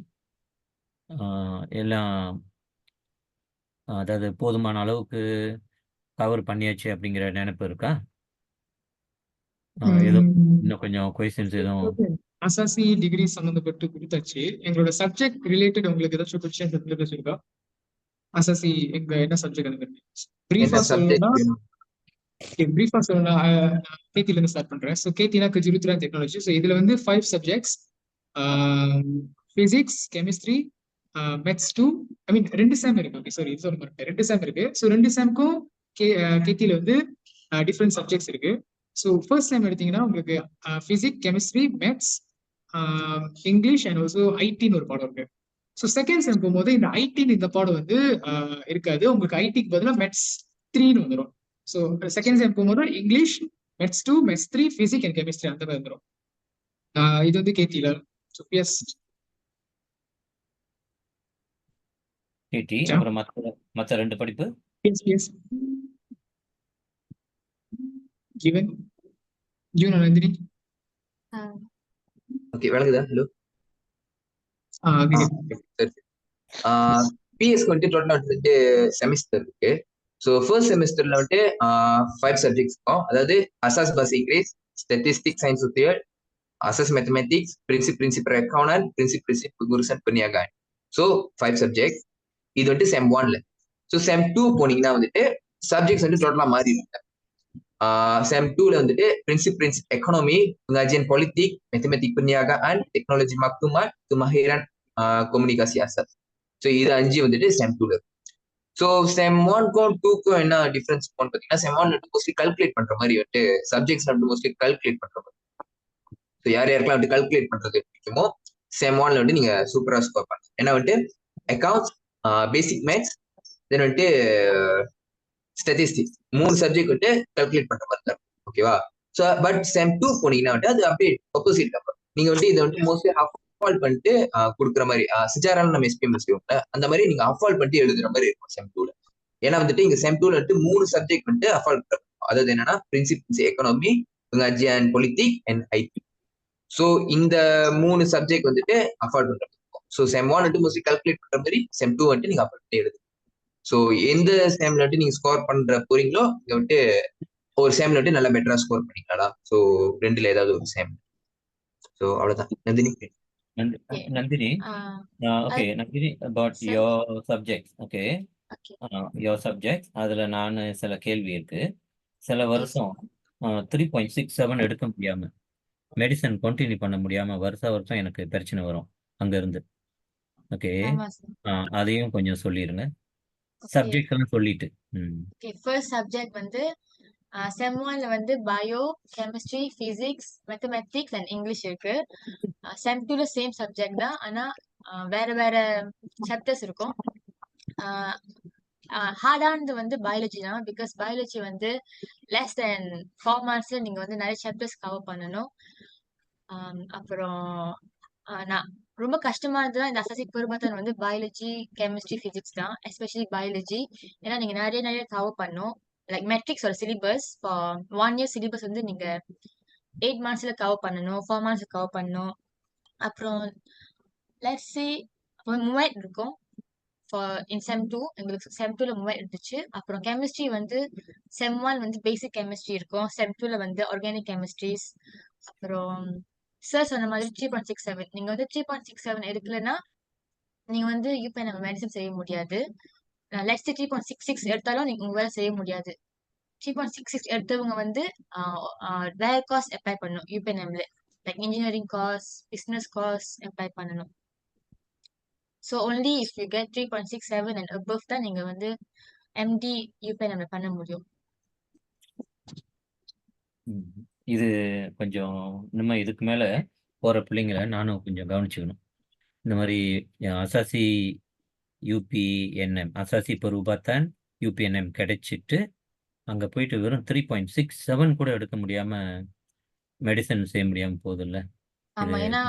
Speaker 1: எல்லாம் அதாவது போதுமான அளவுக்கு கவர் பண்ணியாச்சு அப்படிங்கிற நினைப்பு இருக்கா? ஏதோ இன்னும் கொஞ்சம் கொஸ்டின்ஸ் எதுவும்?
Speaker 2: அசாசி டிகிரி சம்பந்தப்பட்டு கொடுத்தாச்சு. எங்களோட சப்ஜெக்ட் ரிலேட்டட் உங்களுக்கு ஏதாச்சும் கொஸ்டின் இருக்கா? அசாசி எங்க என்ன சப்ஜெக்ட் பிரீஃபா சொல்லணும்னா கேத்தில இருந்து ஸ்டார்ட் பண்றேன். ஸோ கேத்தினா கஜுருத்ரா டெக்னாலஜி. ஸோ இதுல வந்து 5 subjects, physics, chemistry, maths 2. I mean 2 sem இருக்கு. ஓகே சாரி, இது சொல்ல மாட்டேன், 2 சேம் இருக்கு. ஸோ 2 சேம்க்கும் கேத்தில வந்து டிஃப்ரெண்ட் சப்ஜெக்ட்ஸ் இருக்கு. ஸோ ஃபர்ஸ்ட் சேம் எடுத்தீங்கன்னா உங்களுக்கு physics, chemistry, maths, English and also ஐடின்னு ஒரு பாடம் இருக்கு. ஸோ செகண்ட் செம் போகும்போது இந்த ஐடின்னு இந்த பாடம் வந்து இருக்காது. உங்களுக்கு ஐடிக்கு பதிலாக மேத்ஸ் 3ன்னு வந்துடும். ஸோ செகண்ட் செம் போகும்போது English, maths 2, maths 3, physics and chemistry அந்த மாதிரி வந்துடும். இது வந்து கேத்தில. ஸோ எஸ்
Speaker 1: கேடி. அப்புறம் மற்ற 2 படிப்பு
Speaker 2: எஸ் ஜீவன் நந்தினி.
Speaker 3: ஓகே, விளங்குதா? ஹலோ. சரி. பிஎஸ்க்கு வந்துட்டு டோட்டலா வந்துட்டு செமிஸ்டர் இருக்கு. ஸோ ஃபர்ஸ்ட் செமிஸ்டர்ல வந்துட்டு 5 சப்ஜெக்ட்ஸ் இருக்கும். அதாவது அசாஸ் பாஸ் இங்கிலீஷ், ஸ்டாட்டிஸ்டிக்ஸ், சயின்ஸ் தியர், அசாஸ் மேத்தமெட்டிக்ஸ், பிரின்சிபல் அக்கௌண்ட், பிரின்சிபல் குருசன் பனியாகான். So 5 subjects. இது வந்துட்டு செம் 1ல. ஸோ செம் 2 போனீங்கன்னா வந்துட்டு சப்ஜெக்ட்ஸ் வந்து டோட்டலா மாறி இருக்கு. செம் 2ல வந்துட்டு principal economy, pengajian politik, matematik perniagaan, teknologi maklumat, kemahiran komunikasi asas. So இது 5 வந்துட்டு செம் 2ல இருக்கு. ஸோ செம் 1க்கும் 2க்கும் என்ன டிஃபரன்ஸ் பார்த்தீங்கன்னா, செம் 1 மோஸ்ட்லி கல்குலேட் பண்ற மாதிரி வந்துட்டு சப்ஜெக்ட்ஸ் மோஸ்ட்லி கல்குலேட் பண்ற மாதிரி. ஸோ யாருக்கெல்லாம் வந்துட்டு கல்குலேட் பண்றது பிடிக்குமோ செம் 1ல வந்து நீங்க சூப்பரா ஸ்கோர் பண்ணலாம். ஏன்னா வந்துட்டு அக்கௌண்ட்ஸ், பேசிக் மேத்ஸ், தென் வந்துட்டு ஸ்டாட்டிஸ்டிக்ஸ் 3 சப்ஜெக்ட் வந்து கல்குலேட் பண்ற மாதிரி தான். ஓகேவா? ஸோ பட் செம் 2 போனீங்கன்னா வந்து அது அப்படியே ஆப்போசிட் நம்பர். நீங்க வந்து இதை வந்து மோஸ்ட்லி அஃபால் பண்ணிட்டு கொடுக்குற மாதிரி, சிஜாரான நம்ம எஸ்பிஎம் செய்வோம்ல, அந்த மாதிரி நீங்க அஃபால் பண்ணிட்டு எழுதுற மாதிரி இருக்கும் செம் 2ல. ஏன்னா வந்துட்டு இங்க செம் 2ல வந்துட்டு 3 சப்ஜெக்ட் வந்துட்டு அஃபால் பண்றோம். அதாவது என்னன்னா principal economy, pengajian politik and IT. So இந்த 3 சப்ஜெக்ட் வந்துட்டு அஃபோர்ட் பண்ற மாதிரி இருக்கும். ஸோ செம் 1 வந்துட்டு மோஸ்ட்லி கால்குலேட் பண்ற மாதிரி செம் 2 வந்துட்டு நீங்க அஃபோர்ட் பண்ணி எழுது. ஸோ எந்த செம்ல வந்துட்டு நீங்க ஸ்கோர் பண்ற போறீங்களோ இங்க வந்துட்டு ஒரு செம்ல வந்துட்டு நல்லா பெட்டரா ஸ்கோர் பண்ணிக்கலாம். ஸோ 2ல ஏதாவது ஒரு செம். ஸோ அவ்வளவுதான். Nandini.
Speaker 4: Okay.
Speaker 1: Nandini, okay, Nandini, about
Speaker 4: Sir.
Speaker 1: your subjects, okay,
Speaker 4: Okay.
Speaker 1: your subjects, அதுல நான் சில கேள்வி இருக்கு. சில
Speaker 4: Yes.
Speaker 1: வருஷம் 3.67 எடுக்க முடியாம மெடிசன் கண்டினியூ பண்ண முடியாம வருஷம் எனக்கு பிரச்சனை வரும் அங்க இருந்து. ஓகே,
Speaker 4: ஆமா சார்.
Speaker 1: அதையும் கொஞ்சம் சொல்லிருங்க.
Speaker 4: ஓகே.
Speaker 1: சப்ஜெக்ட் எல்லாம் சொல்லிட்டு.
Speaker 4: ஓகே, ஃபர்ஸ்ட் சப்ஜெக்ட் வந்து செம் 1ல வந்து bio, chemistry, physics, mathematics and English இருக்கு. செம் 2ல சேம் சப்ஜெக்ட் தான், ஆனா வேற வேற சாப்டர்ஸ் இருக்கும். ஹார்டானது வந்து பயாலஜி தான், பிகாஸ் பயாலஜி வந்து லெஸ் தென் 4 monthsல நீங்க வந்து நிறைய சாப்டர்ஸ் கவர் பண்ணணும். அப்புறம் நான் ரொம்ப கஷ்டமானதுதான் இந்த அசாசி பெரும்பாத்தன் வந்து பயாலஜி, கெமிஸ்ட்ரி, பிசிக்ஸ் தான், எஸ்பெஷலி பயாலஜி. ஏன்னா நீங்க நிறைய கவர் பண்ணும். லைக் மெட்ரிக்ஸோட சிலிபஸ் ஃபார் 1 year சிலிபஸ் வந்து நீங்க 8 monthsல கவர் பண்ணணும், 4 months கவர் பண்ணணும். அப்புறம் லெட்ஸ் சே மூவைட் இருக்கும் இன் செம் 2. எங்களுக்கு செம் 2ல மூவைட் இருந்துச்சு. அப்புறம் கெமிஸ்ட்ரி வந்து செம் 1 வந்து பேசிக் கெமிஸ்ட்ரி இருக்கும், செம் 2ல வந்து ஆர்கானிக் கெமிஸ்ட்ரிஸ். அப்புறம் சார் சொன்ன மாதிரி 3.67 நீங்க வந்து 3.67 எடுக்கலன்னா நீங்க வந்து யூபிஎன்எம் மெடிசன் செய்ய முடியாது. லெட்ஸ் 3.66 எடுத்தாலும் நீங்க உங்களால செய்ய முடியாது. 3.66 எடுத்தவங்க வந்து வேற காஸ் அப்ளை பண்ணணும் யூபிஎன்எம்ல, like engineering course, business course apply பண்ணணும். So only if you get 3.67 and above தான் நீங்க வந்து எம்டி யூபிஎன்எம்ல பண்ண முடியும்.
Speaker 1: இது கொஞ்சம் நம்ம இதுக்கு மேல போற பிள்ளைங்களை நானும் கொஞ்சம் கவனிச்சுக்கணும். இந்த மாதிரி அசாசி யூபிஎன்எம், அசாசி பருவத்தான் யூபிஎன்எம் கிடைச்சிட்டு அங்க போயிட்டு வெறும் 3.67 கூட எடுக்க முடியாம மெடிசன் செய்ய முடியாம போகுதுல்ல.
Speaker 4: ஆமா, ஏன்னா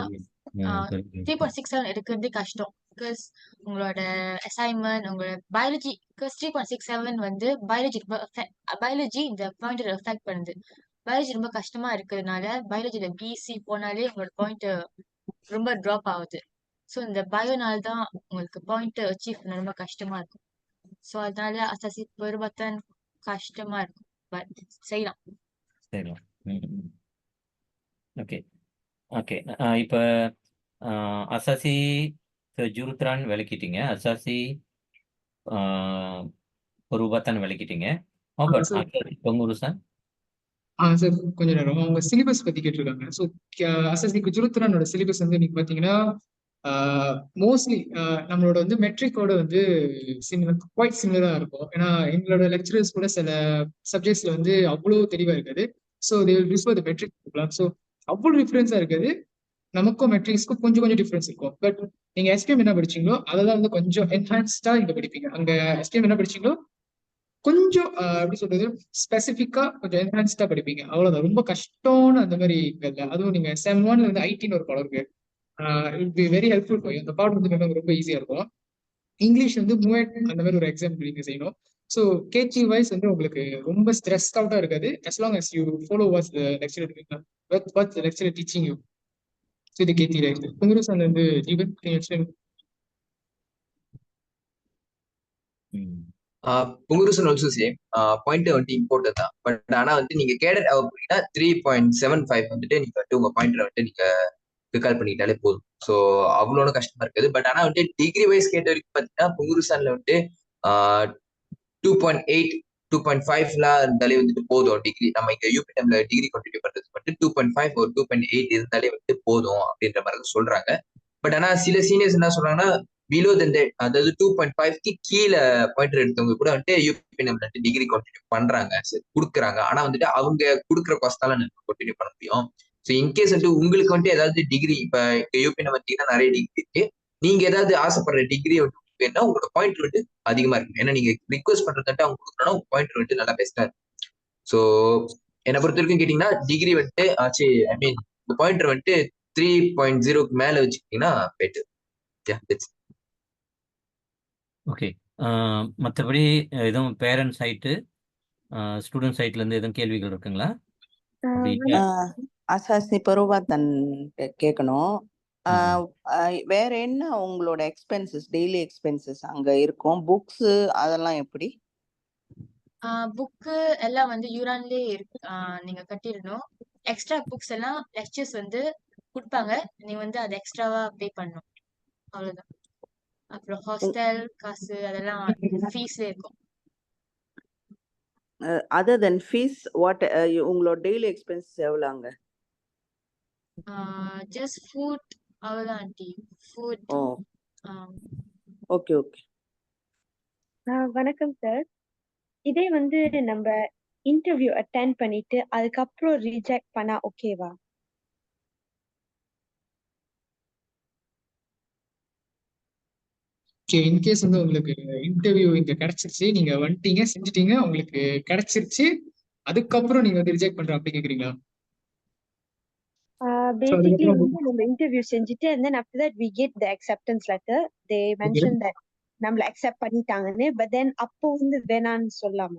Speaker 1: பெரிய
Speaker 4: 3.67 எடுக்கிறதே கஷ்டம். பிகாஸ் உங்களோட அசைன்மெண்ட், உங்களோட பயாலஜி, பிகாஸ் 3.67 வந்து பயாலஜி இந்த பாயிண்ட் எஃபெக்ட் பண்ணுது. பயாலஜி ரொம்ப கஷ்டமா இருக்கிறதுனால பயாலஜில பிசி போனாலே உங்களோட பாயிண்ட் ரொம்ப ட்ராப் ஆகுது. ஸோ இந்த பயோனால தான் உங்களுக்கு பாயிண்ட் அச்சீவ் பண்ண ரொம்ப கஷ்டமா இருக்கும். ஸோ அதனால அசாசி பெரும்பாத்தான் கஷ்டமா இருக்கும், பட் செய்யலாம்.
Speaker 1: செய்யலாம். Okay okay. இப்போ அசாசி ஜுருத்ரான் விளக்கிட்டீங்க, அசாசி பருவத்தான் விளக்கிட்டீங்க. பொங்குருசான்
Speaker 2: சார் கொஞ்ச நேரம் அவங்க சிலிபஸ் பத்தி கேட்டிருக்காங்க. ஸோ அசஸ்தி குஜராத்தோட சிலிபஸ் வந்து நீங்க பாத்தீங்கன்னா மோஸ்ட்லி நம்மளோட வந்து மெட்ரிக்கோட வந்து குவைட் சிமிலரா இருக்கும். ஏன்னா எங்களோட லெக்சரர்ஸ் கூட சில சப்ஜெக்ட்ஸ்ல வந்து அவ்வளோ தெளிவா இருக்காது. So they will refer the matric கொடுக்கலாம். ஸோ அவ்வளோ டிஃபரன்ஸா இருக்காது. நமக்கும் மெட்ரிக்ஸ்க்கும் கொஞ்சம் டிஃபரன்ஸ் இருக்கும். பட் நீங்க எஸ்பிஎம் என்ன படிச்சீங்களோ அதெல்லாம் வந்து கொஞ்சம் என்ஹான்ஸ்டா இங்க படிப்பீங்க. அங்க எஸ்பிஎம் என்ன படிச்சீங்களோ கொஞ்சம் எப்படி சொல்றது ஸ்பெசிஃபிக்கா கொஞ்சம் என்ஹான்ஸ்டா படிப்பீங்க, அவ்வளவுதான். ரொம்ப கஷ்டம்னு அந்த மாதிரி இல்லை. அதுவும் நீங்க செம் 1ல வந்து ஐடின்னு ஒரு பாடம் இருக்கு, it be very helpful for you. அந்த பாடம் வந்து ரொம்ப ஈஸியா இருக்கும். இங்கிலீஷ் வந்து மூவேட் அந்த மாதிரி ஒரு எக்ஸாம் நீங்க செய்யணும். ஸோ கேஜி வைஸ் வந்து உங்களுக்கு ரொம்ப ஸ்ட்ரெஸ் அவுட்டா இருக்காது, as long as you follow what the lecturer teaching you. So இது கேஜி ரைட். குங்குருசான்ல இருந்து ஜீவன் எக்ஸ்பிளைன்.
Speaker 3: புங்குருசன் ஆல்சோ சேம் பாயிண்ட் வந்துட்டு இம்பார்ட்டன் தான். பட் ஆனா வந்து நீங்க கேடட் அப்படின்னா 3.75 வந்துட்டு நீங்க வந்துட்டு உங்க பாயிண்டரை வந்துட்டு நீங்க ரிகால் பண்ணிட்டாலே போதும். ஸோ அவ்வளோ கஷ்டமா இருக்காது. பட் ஆனா வந்துட்டு டிகிரி வைஸ் கேட்ட வரைக்கும் பாத்தீங்கன்னா புங்குருசான்ல வந்துட்டு 2.8 2.5 இருந்தாலே வந்துட்டு போதும். டிகிரி நம்ம இங்க யூபிஎம்ல டிகிரி கண்டினியூ பண்றது வந்துட்டு 2.5 ஒரு 2.8 இருந்தாலே வந்துட்டு போதும் அப்படின்ற மாதிரி சொல்றாங்க. பட் ஆனா சில சீனியர்ஸ் என்ன சொல்றாங்கன்னா பிலோ தென் தட், அதாவது 2.5க்கு கீழே பாயிண்டர் எடுத்தவங்க கூட வந்துட்டு யூபிஎம்ல டிகிரி கண்டினியூ பண்றாங்க, கொடுக்குறாங்க. ஆனா வந்துட்டு அவங்க கொடுக்குற காஸ்டால கண்டினியூ பண்ண முடியும். ஸோ இன்கேஸ் வந்துட்டு உங்களுக்கு வந்துட்டு ஏதாவது டிகிரி இப்ப யூபிஎம் பார்த்தீங்கன்னா நிறைய டிகிரி இருக்கு, நீங்க ஏதாவது ஆசைப்படுற டிகிரி வேணா உங்களோட பாயிண்ட் வந்துட்டு அதிகமா இருக்கும். ஏன்னா நீங்க ரிக்வஸ்ட் பண்றதுட்டு அவங்க கொடுக்கணும், உங்க பாயிண்ட் வந்துட்டு நல்லா பெஸ்டா இருக்கும். ஸோ என்னை பொறுத்த வரைக்கும் கேட்டீங்கன்னா டிகிரி வந்துட்டு ஆச்சு, ஐ மீன் இந்த பாயிண்டர் வந்துட்டு 3.0க்கு மேல வச்சுக்கிட்டீங்கன்னா பெட்டர்.
Speaker 1: ஓகே. மற்றபடி எதுவும் பேரண்ட் சைட்டு ஸ்டூடெண்ட் சைட்ல இருந்து எதுவும் கேள்விகள் இருக்குங்களா? அப்படி இல்லை
Speaker 6: அசாஸ்னி பருவத்தன் கேட்கணும்.
Speaker 1: ம்.
Speaker 6: வேற என்ன உங்களோட எக்ஸ்பென்சஸ், டெய்லி எக்ஸ்பென்சஸ் அங்க இருக்கும்? புக்ஸ் அதெல்லாம் எப்படி?
Speaker 4: புக்கு எல்லாம் வந்து யூரான்லயே இருக்கு. நீங்க கட்டிடணும். எக்ஸ்ட்ரா புக்ஸ் எல்லாம் லெக்சர்ஸ் வந்து கொடுப்பாங்க. நீங்க வந்து அது எக்ஸ்ட்ராவா பே பண்ணணும். அவ்வளவுதான். அப்புறம் ஹாஸ்டல் காசு அதெல்லாம் ஃபீஸ்ல இருக்கும்.
Speaker 6: அதர் தென் ஃபீஸ் வாட் உங்களோட டெய்லி எக்ஸ்பென்சஸ் எவ்வளோ அங்க?
Speaker 4: ஜஸ்ட் ஃபுட் அவ்வளவுதான் ஆண்டி. ஃபுட்.
Speaker 6: ஓ ஓகே ஓகே.
Speaker 5: வணக்கம் சார். இதே வந்து நம்ம இன்டர்வியூ அட்டென்ட் பண்ணிட்டு அதுக்கப்புறம் ரிஜெக்ட் பண்ணா ஓகேவா?
Speaker 2: ஓகே, இன்கேஸ் வந்து உங்களுக்கு இன்டர்வியூ இங்க கிடைச்சிருச்சு, நீங்க வந்துட்டீங்க, செஞ்சுட்டீங்க, உங்களுக்கு கிடைச்சிருச்சு, அதுக்கப்புறம் நீங்க வந்து ரிஜெக்ட் பண்ற அப்படி கேக்குறீங்களா? So
Speaker 5: பேசிக்லி
Speaker 2: அதுக்கப்புறம்
Speaker 5: வந்து நம்ம இன்டர்வியூ செஞ்சுட்டு and then after that we get the acceptance letter. They mention that நம்மள அக்செப்ட் பண்ணிட்டாங்கன்னு, but then அப்போ வந்து வேணான்னு சொல்லாம.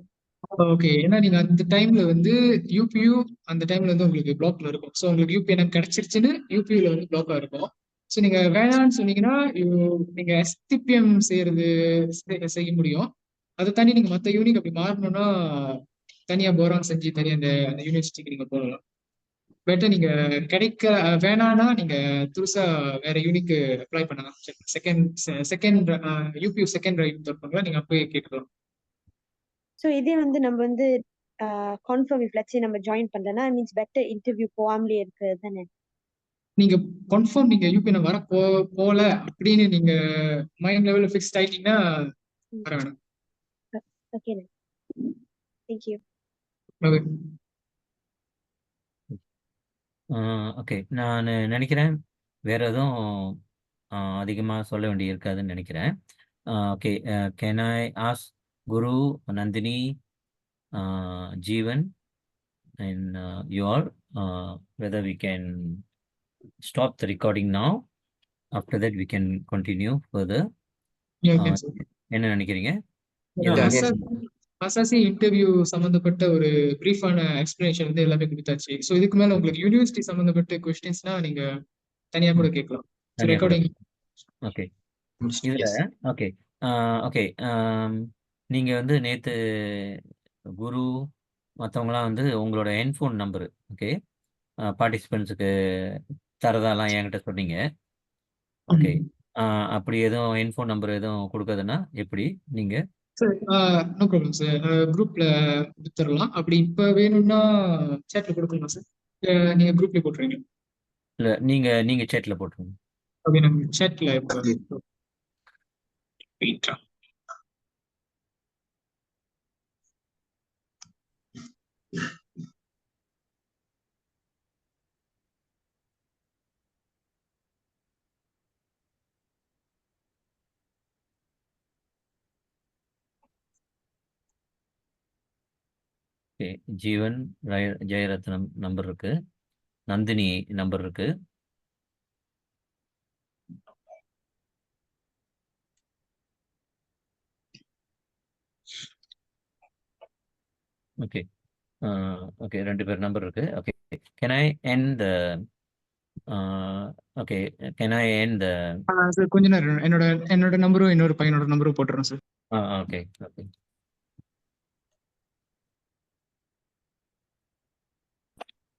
Speaker 2: ஓகே, ஏன்னா நீங்க அந்த டைம்ல வந்து யூபியூ அந்த டைம்ல வந்து உங்களுக்கு பிளாக்ல இருக்கும். ஸோ உங்களுக்கு யூபிஎன்எம் கிடைச்சிருச்சுன்னு யூபியூல வந்து பிளாக்கா இருக்கும். ஸோ நீங்க வேணாம்னு சொன்னீங்கன்னா நீங்க எஸ்டிபிஎம் செய்ய முடியும். அதை தாண்டி நீங்க மற்ற யூனிக் அப்படி மாறணும்னா தனியா போரான் செஞ்சு தனியா அந்த அந்த யூனிவர்சிட்டிக்கு நீங்க போகலாம். பெட்டர் நீங்க கிடைக்க வேணான்னா நீங்க புதுசா வேற யூனிக்கு அப்ளை பண்ணலாம். செகண்ட் யூபியூ செகண்ட் ரைட் இருப்பாங்களா, நீங்க அப்பயே கேட்கலாம்.
Speaker 5: ஸோ இதே வந்து நம்ம வந்து கன்ஃபார்ம் இஃப் லெட்ஸ் சே நம்ம ஜாயின் பண்ணலன்னா மீன்ஸ் பெட்டர் இன்டர்வியூ போகாமலே இருக்கிறது தானே?
Speaker 2: நீங்க கன்ஃபார்ம் நீங்க யூபிஎன் வர போல அப்படின்னு நீங்க மைண்ட் லெவல்ல ஃபிக்ஸ்ட் ஆயிட்டீங்கன்னா வர வேணும்.
Speaker 5: Okay, thank you.
Speaker 1: ஓகே, நான் நினைக்கிறேன் வேற எதுவும் அதிகமாக சொல்ல வேண்டி இருக்காதுன்னு நினைக்கிறேன். Okay, can I as Guru, Nandini, Jeevan and you all whether we can stop the recording now, after that we can continue further. என்ன நினைக்கிறீங்க?
Speaker 2: அசாசி இன்டர்வியூ சம்பந்தப்பட்ட ஒரு பிரீஃபான எக்ஸ்பிளனேஷன் வந்து எல்லாமே கொடுத்தாச்சு. ஸோ இதுக்கு மேல உங்களுக்கு யூனிவர்சிட்டி சம்பந்தப்பட்ட கொஸ்டின்ஸ்னா நீங்க தனியா கூட கேட்கலாம். ரெக்கார்டிங்
Speaker 1: ஓகே இதுல ஓகே ஓகே நீங்க வந்து நேத்து குரு மற்றவங்களாம் வந்து உங்களோட ஹெட்ஃபோன் நம்பரு ஓகே பார்ட்டிசிபென்ட்ஸுக்கு தரதாலாம் என்கிட்ட சொன்னீங்க. ஓகே, அப்படி எதுவும் ஹெட்ஃபோன் நம்பர் எதுவும் கொடுக்குறதுன்னா எப்படி நீங்க?
Speaker 2: சார் நோ ப்ராப்ளம் சார், குரூப்ல கொடுத்துடலாம். அப்படி இப்ப வேணும்னா சேட்ல கொடுக்கணுமா சார்? நீங்க குரூப்ல போட்டுருங்க.
Speaker 1: இல்ல நீங்க சேட்ல போட்டுருங்க.
Speaker 2: ஓகே, நம்ம சேட்ல இப்போ
Speaker 1: ஓகே, ஜீவன் ஜெயரத்னம் நம்பர் இருக்கு, நந்தினி நம்பர் இருக்கு. ஓகே ஓகே, 2 பேர் நம்பர் இருக்கு. Okay, can I end okay can I end
Speaker 2: sir கொஞ்ச நேரம் என்னோட நம்பரும் இன்னொரு பையனோட நம்பரும் போட்டுறேன் சார்.
Speaker 1: Okay okay.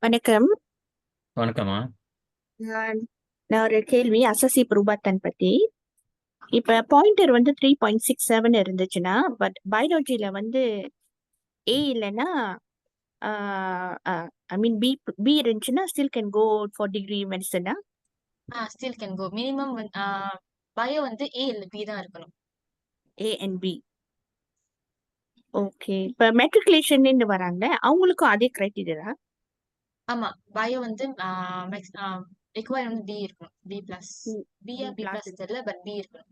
Speaker 10: வணக்கம்.
Speaker 1: வணக்கம்மா.
Speaker 10: நான் ஒரு கேள்வி அசசி புருபாத்தன் பத்தி. இப்ப பாயிண்டர் வந்து 3.67 இருந்துச்சுன்னா பட் பயாலஜில வந்து ஏ இல்லைன்னா ஐ மீன் பி இருந்துச்சுன்னா still can go for degree மெடிசனா?
Speaker 4: Still can go. Minimum bio வந்து ஏ இல்ல பி தான் இருக்கணும்.
Speaker 10: A and B. ஓகே, இப்ப மெட்ரிகுலேஷன் வராங்க அவங்களுக்கும் அதே கிரைட்டீரியா?
Speaker 4: ஆமா, பயோ வந்து ரிக்வயர் வந்து பி இருக்கணும். பி பிளஸ் பி பிளஸ் தெரியல, பட் பி இருக்கணும்.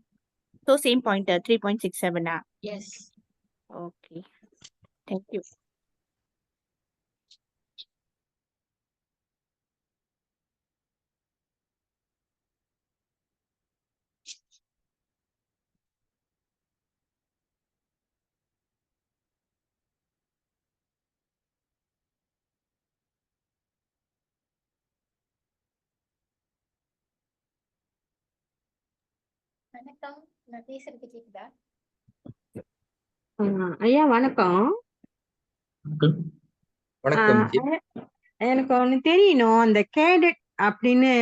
Speaker 10: So same pointer 3.67.
Speaker 4: Yes.
Speaker 10: Okay. Thank you.
Speaker 4: வணக்கம், நான் பேசுறது கேக்குதா?
Speaker 11: ஐயா வணக்கம்.
Speaker 3: வணக்கம்
Speaker 11: ஆஹ்
Speaker 3: ஜி.
Speaker 11: எனக்கு ஒண்ணு தெரியணும். அந்த கேடட் அப்படின்னு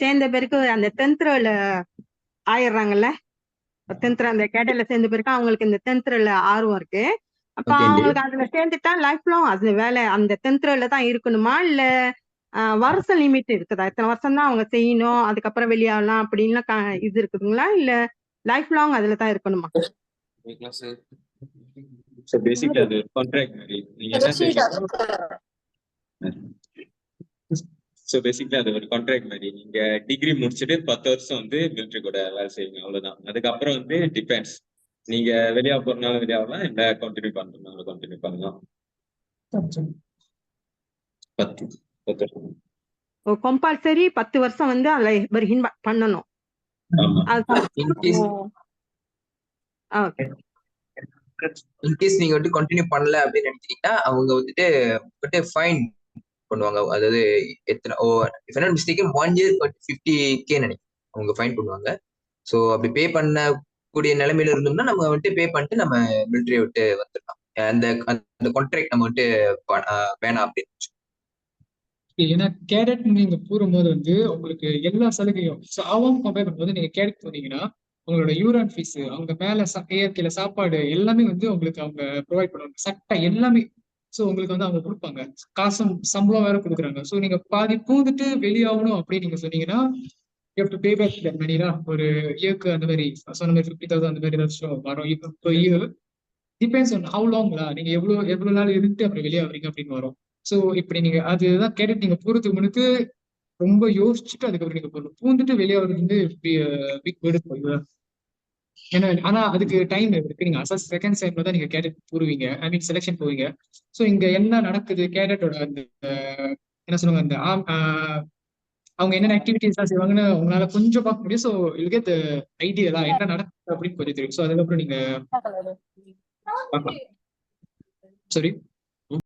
Speaker 11: சேர்ந்த பிறகு அந்த டென்த்ல ஆயிடுறாங்கல்ல, டென்த்ல அந்த கேடட்ல சேர்ந்த பிறகு அவங்களுக்கு இந்த டென்த்ல ஆர்வம் இருக்கு. அப்ப
Speaker 3: ஓகே ஜி.
Speaker 11: அவங்களுக்கு அதுல சேர்ந்துட்டா லைஃப் லாங் அது வேலை அந்த டென்த்ல தான் இருக்கணுமா, இல்ல வருஷம் லிமிட் இருக்குதா? இத்தனை வருஷம் தான் அவங்க செய்யணும், அதுக்கப்புறம் வெளியாகலாம் அப்படின்லாம் இது இருக்குதுங்களா, இல்ல லைஃப் லாங் அதுல தான் இருக்கணுமா?
Speaker 7: ஸோ பேசிக்கலி அது கான்ட்ராக்ட் மாதிரி நீங்க என்ன செய்யணும். ஸோ பேசிக்கலி அது ஒரு கான்ட்ராக்ட் மாதிரி நீங்க டிகிரி முடிச்சுட்டு 10 வருஷம் வந்து மிலிட்ரி கூட வேலை செய்யணும், அவ்வளவுதான். அதுக்கப்புறம் வந்து டிபெண்ட்ஸ், நீங்க வெளியாக போறதுனால வெளியாகலாம், இல்ல கண்டினியூ பண்றதுனால கண்டினியூ பண்ணலாம். 10 வருஷம்.
Speaker 11: கம்பல்சரி 10 வருஷம் வந்து அதுல பண்ணணும்.
Speaker 7: ஆமா.
Speaker 11: அது ஓகே.
Speaker 3: இன்கேஸ் நீங்க வந்துட்டு கண்டினியூ பண்ணல அப்படின்னு நினைக்கிறீங்கன்னா அவங்க வந்துட்டு ஃபைன் பண்ணுவாங்க. அதாவது எத்தனை if not mistaken 1 year 50K நினைக்கிறேன் அவங்க ஃபைன் பண்ணுவாங்க. ஸோ அப்படி பே பண்ணக்கூடிய நிலைமையில இருந்தோம்னா நம்ம வந்துட்டு பே பண்ணிட்டு நம்ம மிலிட்டரியை விட்டு வந்துடலாம். அந்த கான்ட்ராக்ட் நம்ம வந்துட்டு வேணாம் அப்படின்னு.
Speaker 2: ஏன்னா கேடட் நீங்க போகும்போது வந்து உங்களுக்கு எல்லா சலுகையும் ஆவாம் கம்பேர் பண்ணும்போது நீங்க கேடட் போனீங்கன்னா உங்களோட யூரான் ஃபீஸ், அவங்க மேல இயற்கையில சாப்பாடு எல்லாமே வந்து உங்களுக்கு அவங்க ப்ரொவைட் பண்ணுவாங்க, சட்டை எல்லாமே. ஸோ உங்களுக்கு வந்து அவங்க கொடுப்பாங்க, காசும் சம்பளம் வேற கொடுக்குறாங்க. ஸோ நீங்க பாதி பூந்துட்டு வெளியாகணும் அப்படின்னு நீங்க சொன்னீங்கன்னா பே பேக் தட் மணினா ஒரு இயருக்கு அந்த மாதிரி சொன்ன மாதிரி 50,000 அந்த மாதிரி ஏதாச்சும் வரும். இப்போ இயர் டிபெண்ட்ஸ் ஆன் ஹவு லாங்லா நீங்க எவ்வளவு நாள் இருந்து அப்புறம் வெளியாகிறீங்க அப்படின்னு வரும். ஸோ இப்படி நீங்க அதுதான் கேட்டுட்டு நீங்க போறதுக்கு முன்னுக்கு ரொம்ப யோசிச்சுட்டு அதுக்கப்புறம் நீங்க போகணும். பூந்துட்டு வெளியாகிறது வந்து பிக் பேர்டு போயிடுவேன். ஏன்னா ஆனா அதுக்கு டைம் இருக்கு. நீங்க செகண்ட் டைம்ல தான் நீங்க கேடட் போடுவீங்க, ஐ மீன் செலெக்ஷன் போவீங்க. ஸோ இங்க என்ன நடக்குது கேடட்டோட அந்த என்ன சொல்லுவாங்க அந்த அவங்க என்னென்ன ஆக்டிவிட்டிஸ் எல்லாம் செய்வாங்கன்னு உங்களால கொஞ்சம் பார்க்க முடியும். ஸோ யூ கெட் ஐடியா என்ன நடக்குது அப்படின்னு கொஞ்சம் தெரியும். ஸோ அதுக்கப்புறம் நீங்க பார்க்கலாம். சாரி